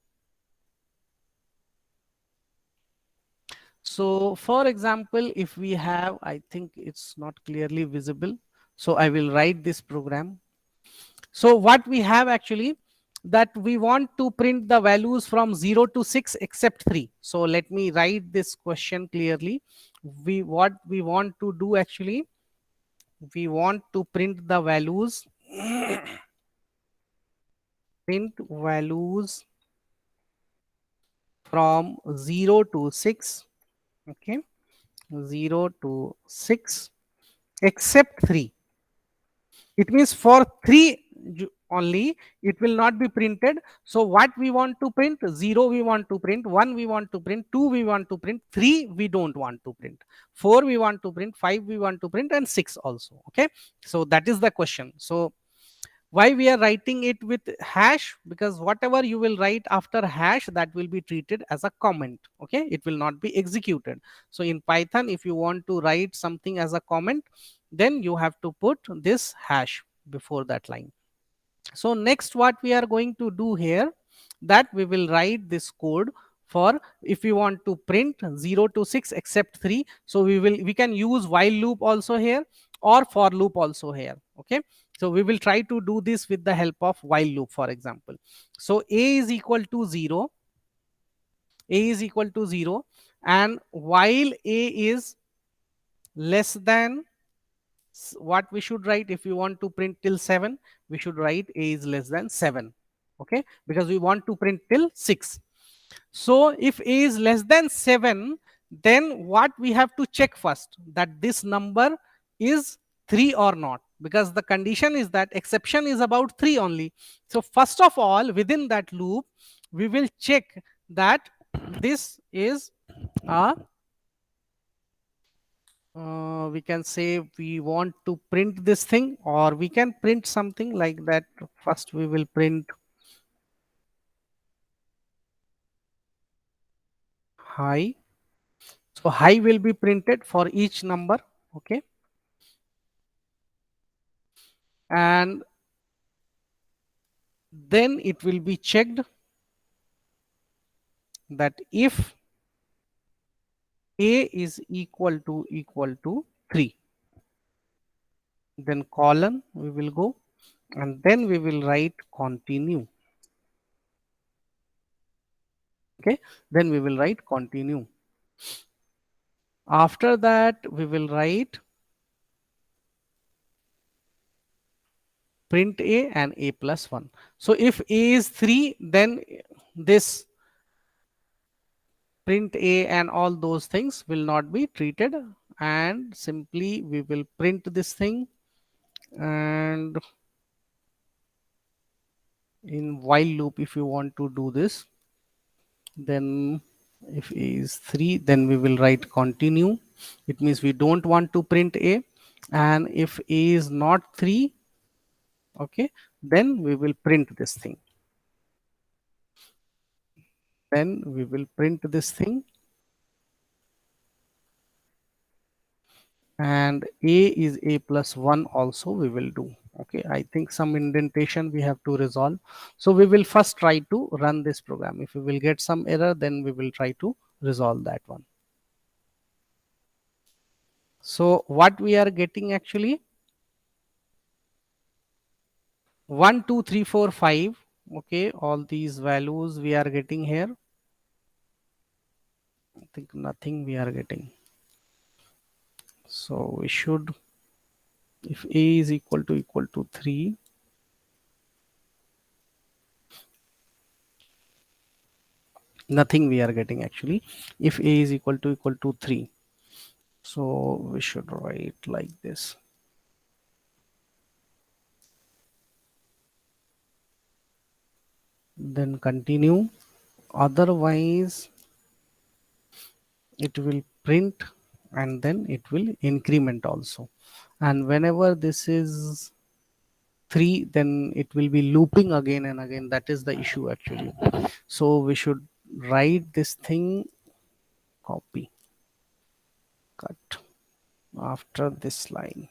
So for example, if we have, I think it's not clearly visible, so I will write this program. So what we have actually, that we want to print the values from 0 to 6 except 3. So let me write this question clearly. What we want to do actually, we want to print the values print values from 0 to 6. Okay, 0 to 6 except 3. It means for 3 only it will not be printed. So what we want to print, 0 we want to print, 1 we want to print, 2 we want to print, 3 we don't want to print, 4 we want to print, 5 we want to print, and 6 also. Okay, so that is the question. So why we are writing it with hash? Because whatever you will write after hash, that will be treated as a comment. Okay, it will not be executed. So in Python, if you want to write something as a comment, then you have to put this hash before that line. So next what we are going to do here, that we will write this code for if we want to print 0 to 6 except 3. So we can use while loop also here or for loop also here. Okay, so we will try to do this with the help of while loop, for example. So a is equal to 0, a is equal to 0, and while a is less than, what we should write, if we want to print till 7, we should write a is less than 7. Okay, because we want to print till 6. So if a is less than 7, then what we have to check first, that this number is 3 or not, because the condition is that exception is about 3 only. So first of all, within that loop we will check that this is a we can say we want to print this thing, or we can print something like that. First we will print high. So high will be printed for each number, okay, and then it will be checked that if a is equal to 3, then colon we will go, and then we will write continue. Okay, then we will write continue. After that we will write print a and a plus 1. So if a is 3, then this print a and all those things will not be treated, and simply we will print this thing. And in while loop, if you want to do this, then if a is 3, then we will write continue. It means we don't want to print a. And if a is not 3, okay, then we will print this thing. Then we will print this thing, and a is a plus 1 also we will do. Okay, I think some indentation we have to resolve. So we will first try to run this program. If we will get some error, then we will try to resolve that one. So what we are getting actually, 1 2 3 4 5, okay, all these values we are getting here. I think nothing we are getting. So we should, if a is equal to 3, nothing we are getting actually. If a is equal to 3, so we should write like this. Then continue. Otherwise it will print, and then it will increment also. And whenever this is 3, then it will be looping again and again. That is the issue actually. So we should write this thing, copy, cut after this line.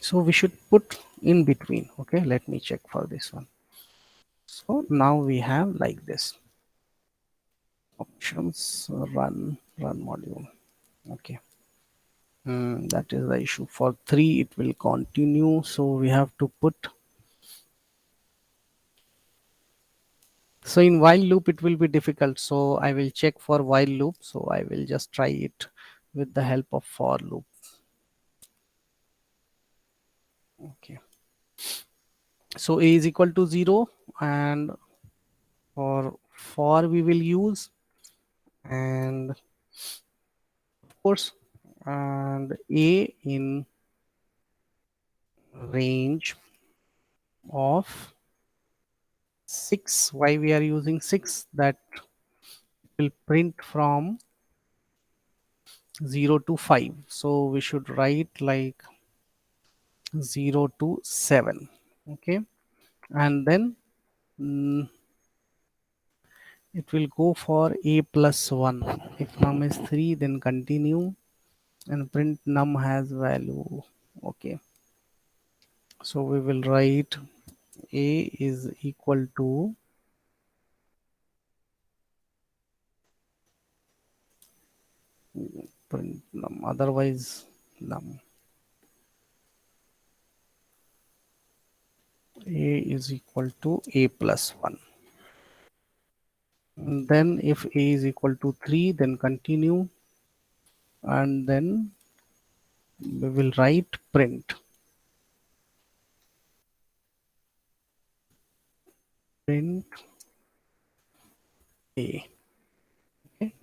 So we should put in between. Okay, let me check for this one. So now we have like this, options, run module. Okay, that is the issue. For 3 it will continue, so we have to put. So in while loop it will be difficult, so I will check for while loop. So I will just try it with the help of for loop. Okay, so a is equal to 0, and for we will use, and of course, and a in range of 6. Why we are using 6? That will print from 0 to 5. So we should write like 0 to 7. Okay, and then it will go for a plus 1. If num is 3, then continue, and print num has value. Okay, so we will write a is equal to print num, otherwise num. A is equal to a plus 1. And then if a is equal to 3, then continue, and then we will write print a. Okay,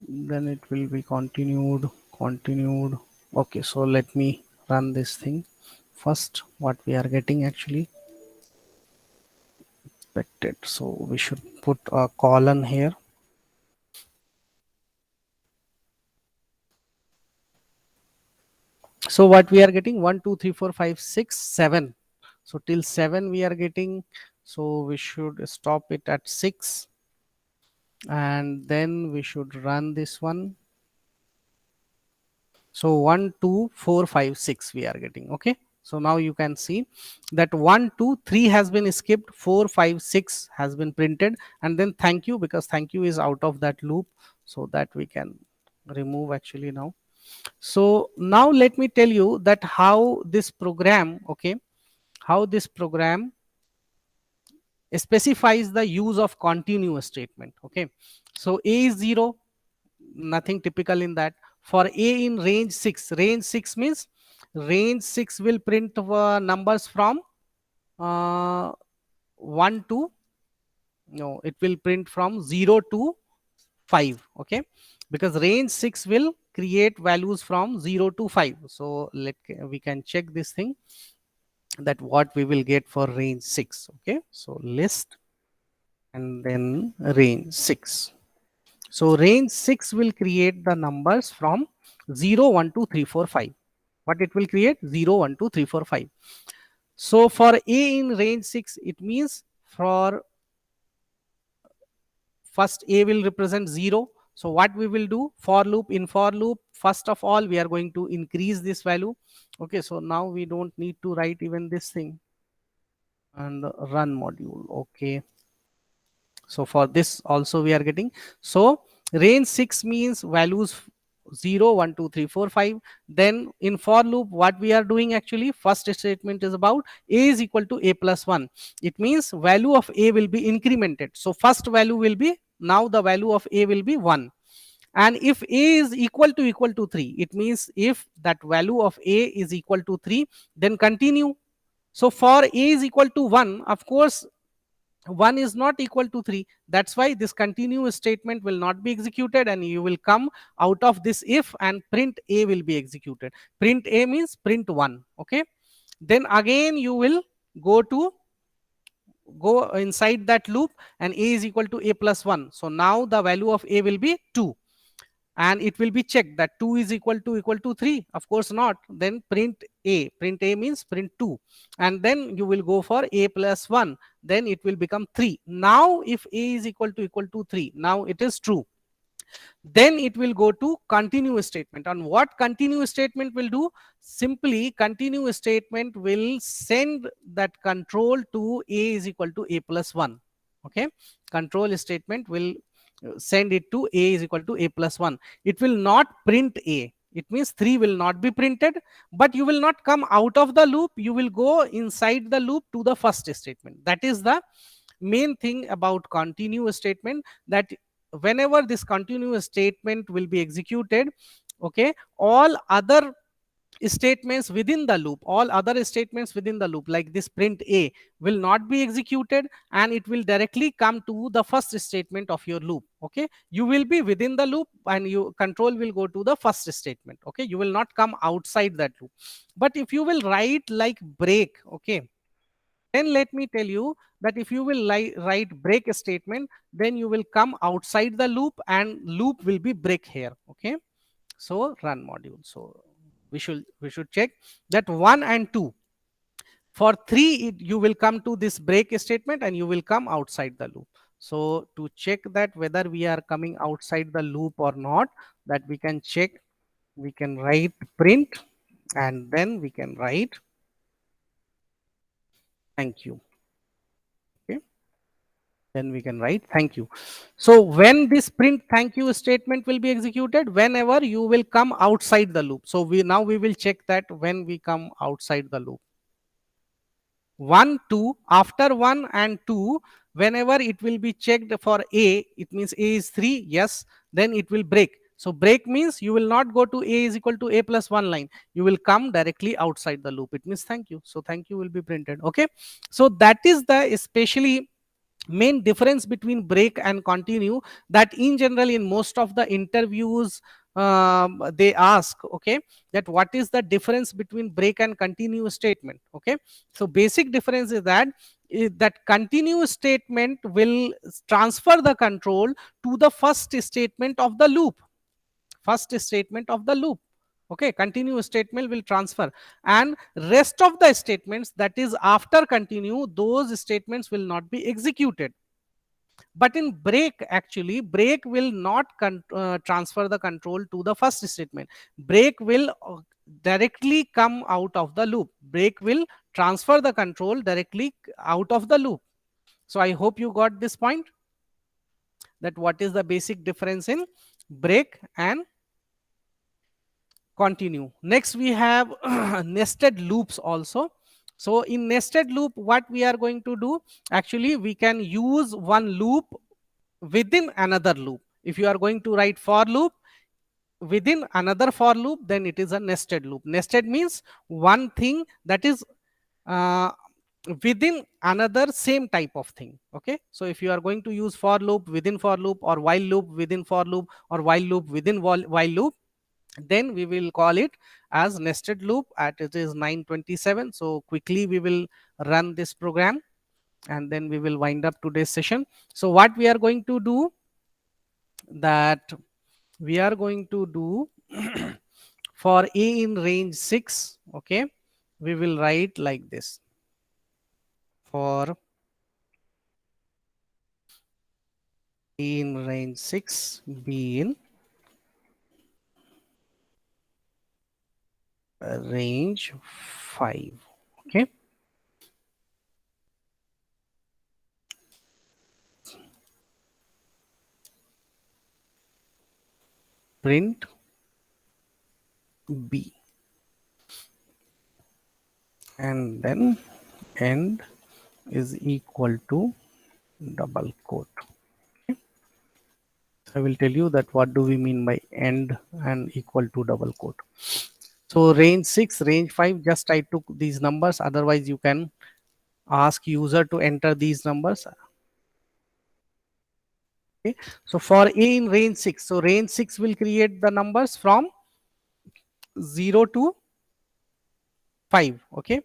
then it will be continued. Okay, so let me run this thing first. What we are getting actually expected, so we should put a colon here. So what we are getting, 1 2 3 4 5 6 7. So till 7 we are getting, so we should stop it at 6, and then we should run this one. So 1 2 4 5 6 we are getting. Okay, so now you can see that 1 2 3 has been skipped, 4 5 6 has been printed, and then thank you, because thank you is out of that loop, so that we can remove actually now. So now let me tell you that how this program, okay, how this program specifies the use of continuous statement. Okay, so a is 0, nothing typical in that. For a in range 6, range 6 means range 6 will print numbers from uh, 1 to, no, it will print from 0 to 5. Okay, because range 6 will create values from 0 to 5. So we can check this thing, that what we will get for range 6. Okay, so list and then range 6. So range 6 will create the numbers from 0 1 2 3 4 5. What it will create? 0 1 2 3 4 5. So for a in range 6, it means for first a will represent 0. So what we will do, for loop, in for loop, first of all we are going to increase this value. Okay, so now we don't need to write even this thing, and run module. Okay, so for this also we are getting, so range 6 means values 0 1 2 3 4 5. Then in for loop, what we are doing actually, first statement is about a is equal to a plus 1. It means value of a will be incremented. So first value will be, now the value of a will be 1, and if a is equal to 3, it means if that value of a is equal to 3, then continue. So for a is equal to 1, of course 1 is not equal to 3, that's why this continuous statement will not be executed, and you will come out of this if, and print a will be executed. Print a means print 1. Okay, then again you will go inside that loop, and a is equal to a plus 1. So now the value of a will be 2, and it will be checked that 2 is equal to 3, of course not. Then print a means print 2, and then you will go for a plus 1, then it will become 3. Now if a is equal to 3, now it is true. Then it will go to continuous statement. And what continuous statement will do? Simply continuous statement will send that control to a is equal to a plus 1. Okay, control statement will send it to a is equal to a plus 1. It will not print a, it means 3 will not be printed, but you will not come out of the loop, you will go inside the loop to the first statement. That is the main thing about continuous statement, that whenever this continuous statement will be executed, okay, all other statements within the loop, all other statements within the loop, like this print a, will not be executed, and it will directly come to the first statement of your loop. Okay, you will be within the loop, and you control will go to the first statement. Okay, you will not come outside that loop. But if you will write like break, okay, then let me tell you that if you will write break statement, then you will come outside the loop, and loop will be break here. Okay, so run module. So we should check that 1 and 2. For 3 you will come to this break statement, and you will come outside the loop. So to check that whether we are coming outside the loop or not, that we can check, we can write print, and then we can write thank you. Okay, then we can write thank you. So when this print thank you statement will be executed, whenever you will come outside the loop. So we will check that when we come outside the loop. 1 2, after 1 and 2, whenever it will be checked for a, it means a is 3, yes, then it will break. So break means you will not go to a is equal to a plus 1 line, you will come directly outside the loop. It means thank you, so thank you will be printed. Okay, so that is the especially main difference between break and continue, that in general in most of the interviews they ask, okay, that what is the difference between break and continue statement. Okay, so basic difference is that continuous statement will transfer the control to the first statement of the loop, first statement of the loop. Okay, continue statement will transfer, and rest of the statements, that is after continue, those statements will not be executed. But in break, actually break will not transfer the control to the first statement. Break will directly come out of the loop. Break will transfer the control directly out of the loop. So I hope you got this point, that what is the basic difference in break and continue. Next we have nested loops also. So in nested loop, what we are going to do, actually we can use one loop within another loop. If you are going to write for loop within another for loop, then it is a nested loop. Nested means one thing that is uh, within another same type of thing. Okay, so if you are going to use for loop within for loop, or while loop within for loop, or while loop within while loop, then we will call it as nested loop. At it is 9:27. So quickly we will run this program, and then we will wind up today's session. So what we are going to do, that we are going to do for a in range 6, okay, we will write like this: for a in range 6, b in range 5. Okay, print b, and then end is equal to double quote. Okay. I will tell you that what do we mean by end and equal to double quote. So range 6, range 5, just I took these numbers, otherwise you can ask user to enter these numbers. Okay, so for a in range 6, so range 6 will create the numbers from 0 to 5. Okay,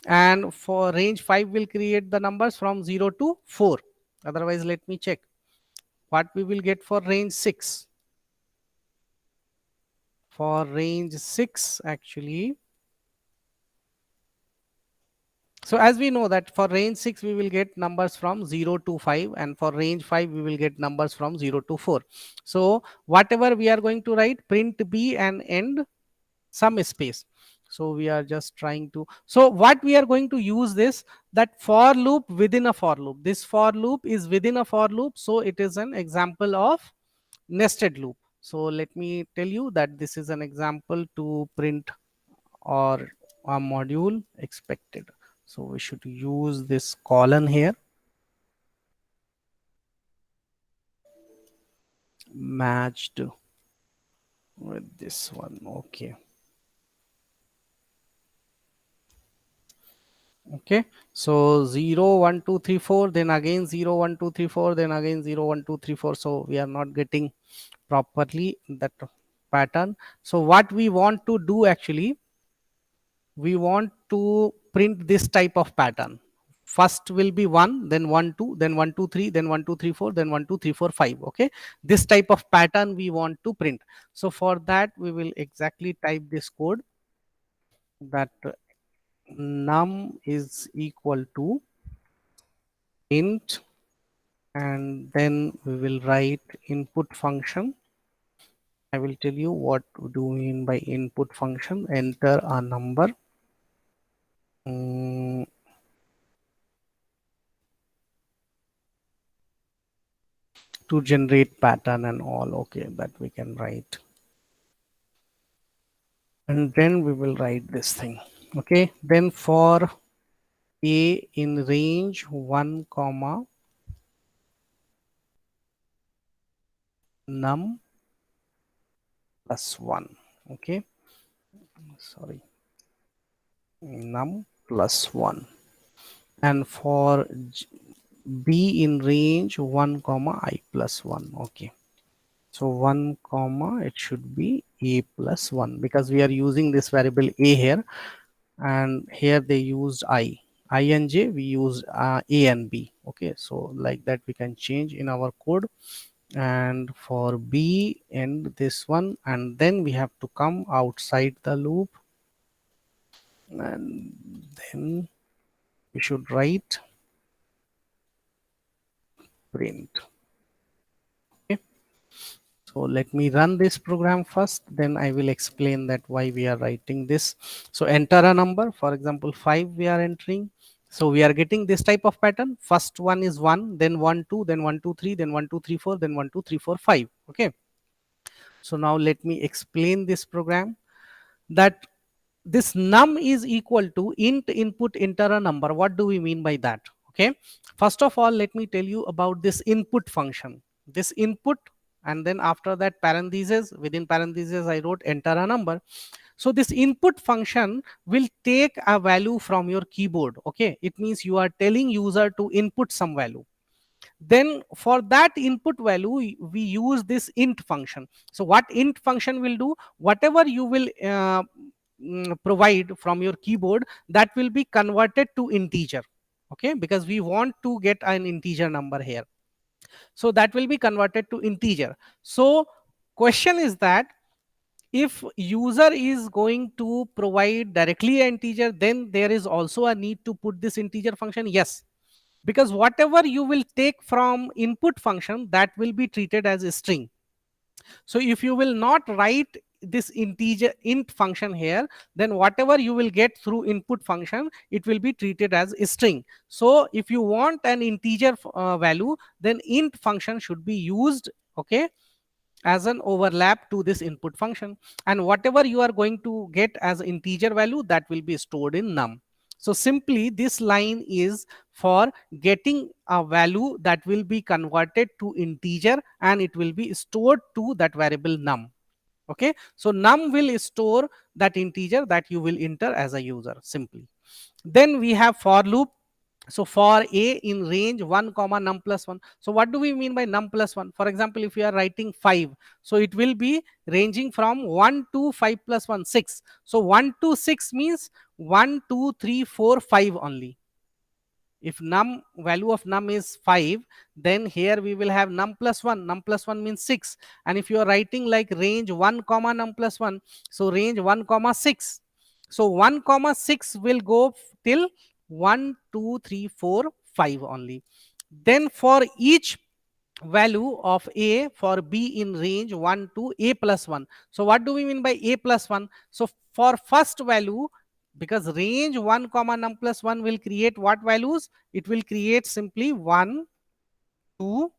and for range 5 will create the numbers from 0 to 4. Otherwise, let me check what we will get for range 6. For range 6, actually, so as we know that for range 6 we will get numbers from 0 to 5, and for range 5 we will get numbers from 0 to 4. So whatever we are going to write, print b and end some space. So we are just trying to, so what we are going to use this, that for loop within a for loop. This for loop is within a for loop, so it is an example of nested loop. So let me tell you that this is an example to print or a module expected. So we should use this colon here, matched with this one. Okay. Okay, so 0 1 2 3 4, then again 0 1 2 3 4, then again 0 1 2 3 4. So we are not getting properly that pattern. So what we want to do, actually we want to print this type of pattern. First will be 1, then 1 2, then 1 2 3, then 1 2 3 4, then 1 2 3 4 5. Okay, this type of pattern we want to print. So for that we will exactly type this code, that num is equal to int, and then we will write input function. I will tell you what do we mean by input function. Enter a number. To generate pattern and all. Okay, that we can write, and then we will write this thing. Okay, then for a in range 1 comma num plus 1. Okay, sorry, num plus 1, and for b in range 1 comma I plus 1. Okay, so 1 comma, it should be a plus 1, because we are using this variable a here, and here they used I and j, we used a and b. Okay, so like that we can change in our code. and for B end this one, and then we have to come outside the loop, and then we should write print. Okay, so let me run this program first, then I will explain that why we are writing this. So enter a number, for example 5 we are entering. So we are getting this type of pattern. First one is 1, then 1 2, then 1 2 3, then 1 2 3 4, then 1 2 3 4 5. Okay, so now let me explain this program, that this num is equal to int input enter a number. What do we mean by that? Okay, first of all let me tell you about this input function. This input, and then after that parentheses, within parentheses I wrote enter a number. So this input function will take a value from your keyboard. Okay, it means you are telling user to input some value. Then for that input value we use this int function. So what int function will do, whatever you will provide from your keyboard, that will be converted to integer. Okay, because we want to get an integer number here, so that will be converted to integer. So question is that if user is going to provide directly an integer, then there is also a need to put this integer function. Yes, because whatever you will take from input function, that will be treated as a string. So if you will not write this integer int function here, then whatever you will get through input function, it will be treated as a string. So if you want an integer value, then int function should be used. Okay, as an overlap to this input function, and whatever you are going to get as integer value, that will be stored in num. So simply this line is for getting a value that will be converted to integer, and it will be stored to that variable num. Okay, so num will store that integer that you will enter as a user simply. Then we have for loop. So for a in range 1 comma num plus 1. So what do we mean by num plus 1? For example, if you are writing 5, so it will be ranging from 1 to 5 plus 1 6. So 1 to 6 means 1 2 3 4 5 only. If num value of num is 5, then here we will have num plus 1. Num plus 1 means 6. And if you are writing like range 1 comma num plus 1, so range 1 comma 6. So 1 comma 6 will go till 1 2 3 4 5 only. Then for each value of a for b in range 1 to a plus 1. So what do we mean by a plus 1? So for first value, because range 1 comma num plus 1 will create what values? It will create simply 1 2,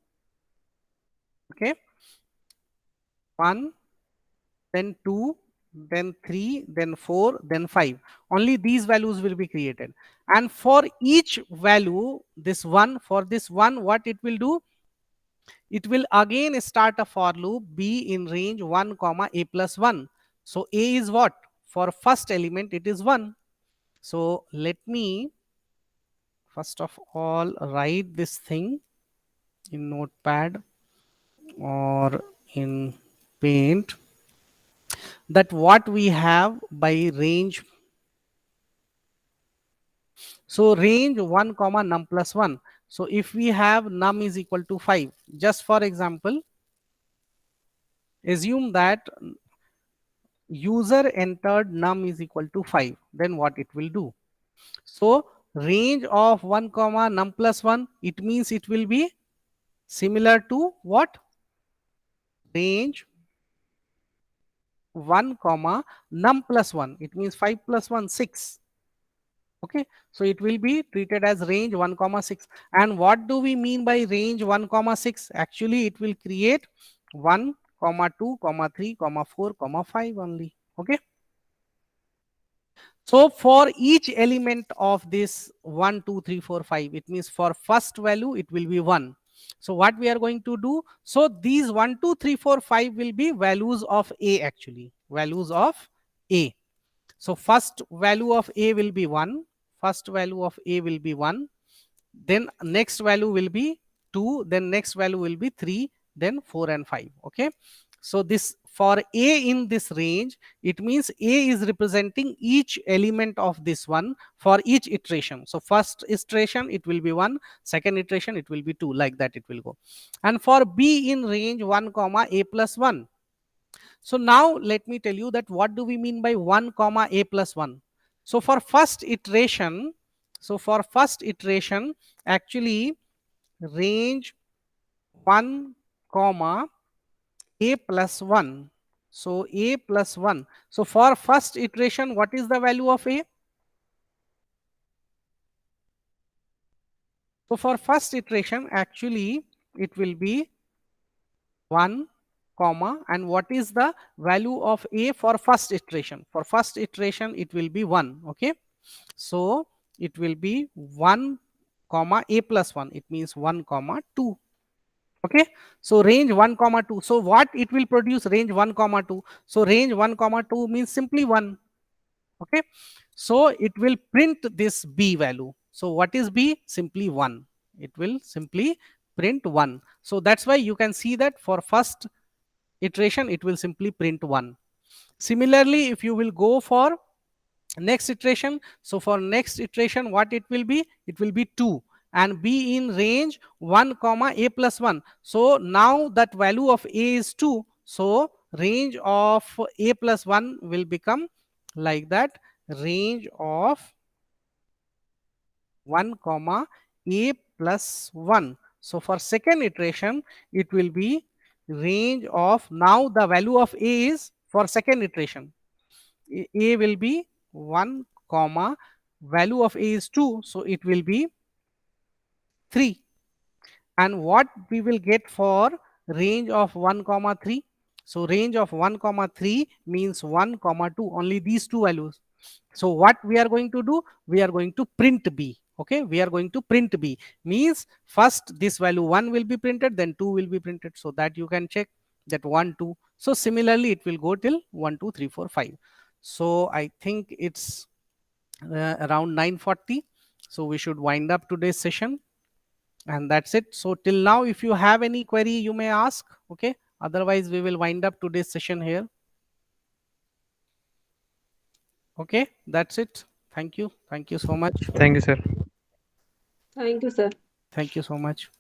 okay, 1, then 2, then 3, then 4, then 5. Only these values will be created. And for each value, this one, for this one, what it will do? It will again start a for loop b in range 1 comma a plus 1. So a is what? For first element it is 1. So let me first of all write this thing in notepad or in paint, that what we have by range. So range 1 comma num plus 1. So if we have num is equal to 5, just for example, assume that user entered num is equal to 5, then what it will do? So range of 1 comma num plus 1, it means it will be similar to what? Range 1 comma num plus 1, it means 5 plus 1 6. Okay, so it will be treated as range 1 comma 6. And what do we mean by range 1 comma 6? Actually it will create 1 comma 2 comma 3 comma 4 comma 5 only. Okay, so for each element of this 1 2 3 4 5, it means for first value it will be 1. So what we are going to do, so these 1 2 3 4 5 will be values of a, actually values of a. So first value of a will be 1, first value of a will be 1, then next value will be 2, then next value will be 3, then 4 and 5. Okay, so this for A in this range, it means A is representing each element of this one for each iteration. So first iteration it will be 1, second iteration it will be 2, like that it will go. And for B in range 1 comma A plus 1. So now let me tell you that what do we mean by 1 comma A plus 1. So for first iteration, actually range 1 comma A plus 1. So A plus 1. So for first iteration, what is the value of A? So for first iteration, actually it will be 1 comma, and what is the value of A for first iteration? For first iteration it will be 1. Okay, so it will be 1 comma A plus 1, it means 1 comma 2. Okay, so range 1 comma 2. So what it will produce? Range 1 comma 2. So range 1 comma 2 means simply 1. Okay, so it will print this B value. So what is B? Simply 1. It will simply print 1. So that's why you can see that for first iteration it will simply print 1. Similarly, if you will go for next iteration, so for next iteration what it will be? It will be 2, and B in range 1 comma A plus 1. So now that value of A is 2, so range of A plus 1 will become like that, range of 1 comma A plus 1. So for second iteration it will be range of, now the value of A is, for second iteration A will be 1 comma value of A is 2, so it will be 3. And what we will get for range of 1 comma 3? So range of 1 comma 3 means 1 comma 2, only these two values. So what we are going to do? We are going to print B. Okay, we are going to print B, means first this value 1 will be printed, then 2 will be printed, so that you can check that 1 2. So similarly it will go till 1 2 3 4 5. So I think it's around 9:40, so we should wind up today's session, and that's it. So till now, if you have any query you may ask. Okay, otherwise we will wind up today's session here. Okay, that's it. Thank you so much. Thank you, sir. Thank you, sir. Thank you so much.